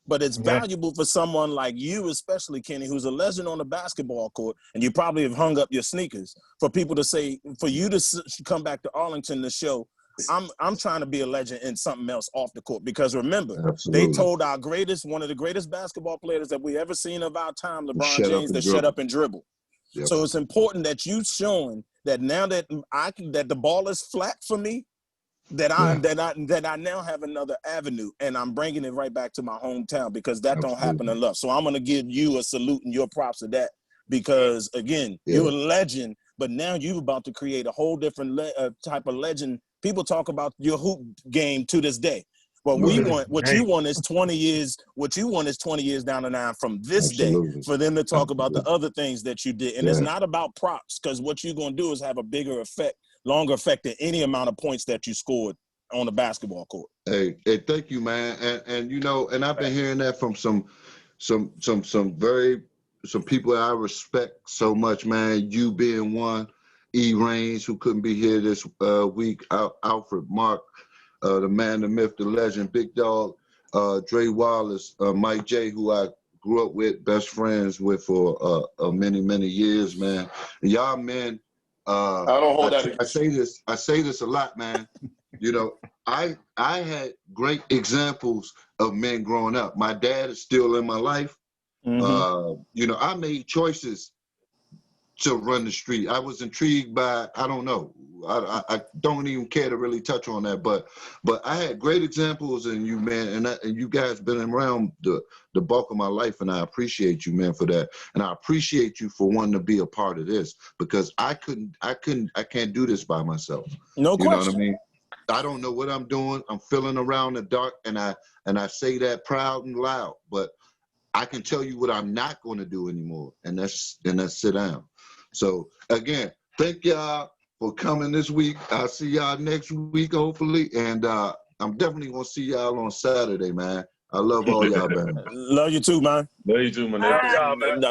But it's valuable for someone like you, especially Kenny, who's a legend on the basketball court, and you probably have hung up your sneakers, for people to say, for you to come back to Arlington to show, I'm trying to be a legend in something else off the court. Because remember, they told our one of the greatest basketball players that we ever seen of our time, LeBron James, to shut up and dribble. Yep. So it's important that you showing that now that that the ball is flat for me, that I now have another avenue, and I'm bringing it right back to my hometown, because that don't happen enough. So I'm gonna give you a salute and your props to that, because again, you're a legend, but now you're about to create a whole different type of legend. People talk about your hoop game to this day. But what you want is 20 years. What you want is 20 years down the line from this day, for them to talk about the other things that you did. And it's not about props, because what you're gonna do is have a bigger effect, longer effect than any amount of points that you scored on the basketball court. Hey, thank you, man. And you know, and I've been hearing that from some people that I respect so much, man. You being one, E. Rains, who couldn't be here this week, Alfred Mark, the man, the myth, the legend, Big Dog, Dre Wallace, Mike J, who I grew up with, best friends with for many years, man. Y'all men, I don't hold that I say this a lot, man. You know, I had great examples of men growing up. My dad is still in my life. Mm-hmm. You know, I made choices to run the street. I was intrigued by, I don't know, I don't even care to really touch on that, but I had great examples in you, man, and you guys been around the bulk of my life, and I appreciate you, man, for that, and I appreciate you for wanting to be a part of this, because I can't do this by myself. No question. You know what I mean? I don't know what I'm doing. I'm feeling around the dark, and I say that proud and loud, but I can tell you what I'm not going to do anymore, and that's sit down. So again, thank y'all for coming this week. I'll see y'all next week, hopefully, and I'm definitely gonna see y'all on Saturday, man. I love all y'all, man. Love you too, man. Love you too, man. Love y'all, man.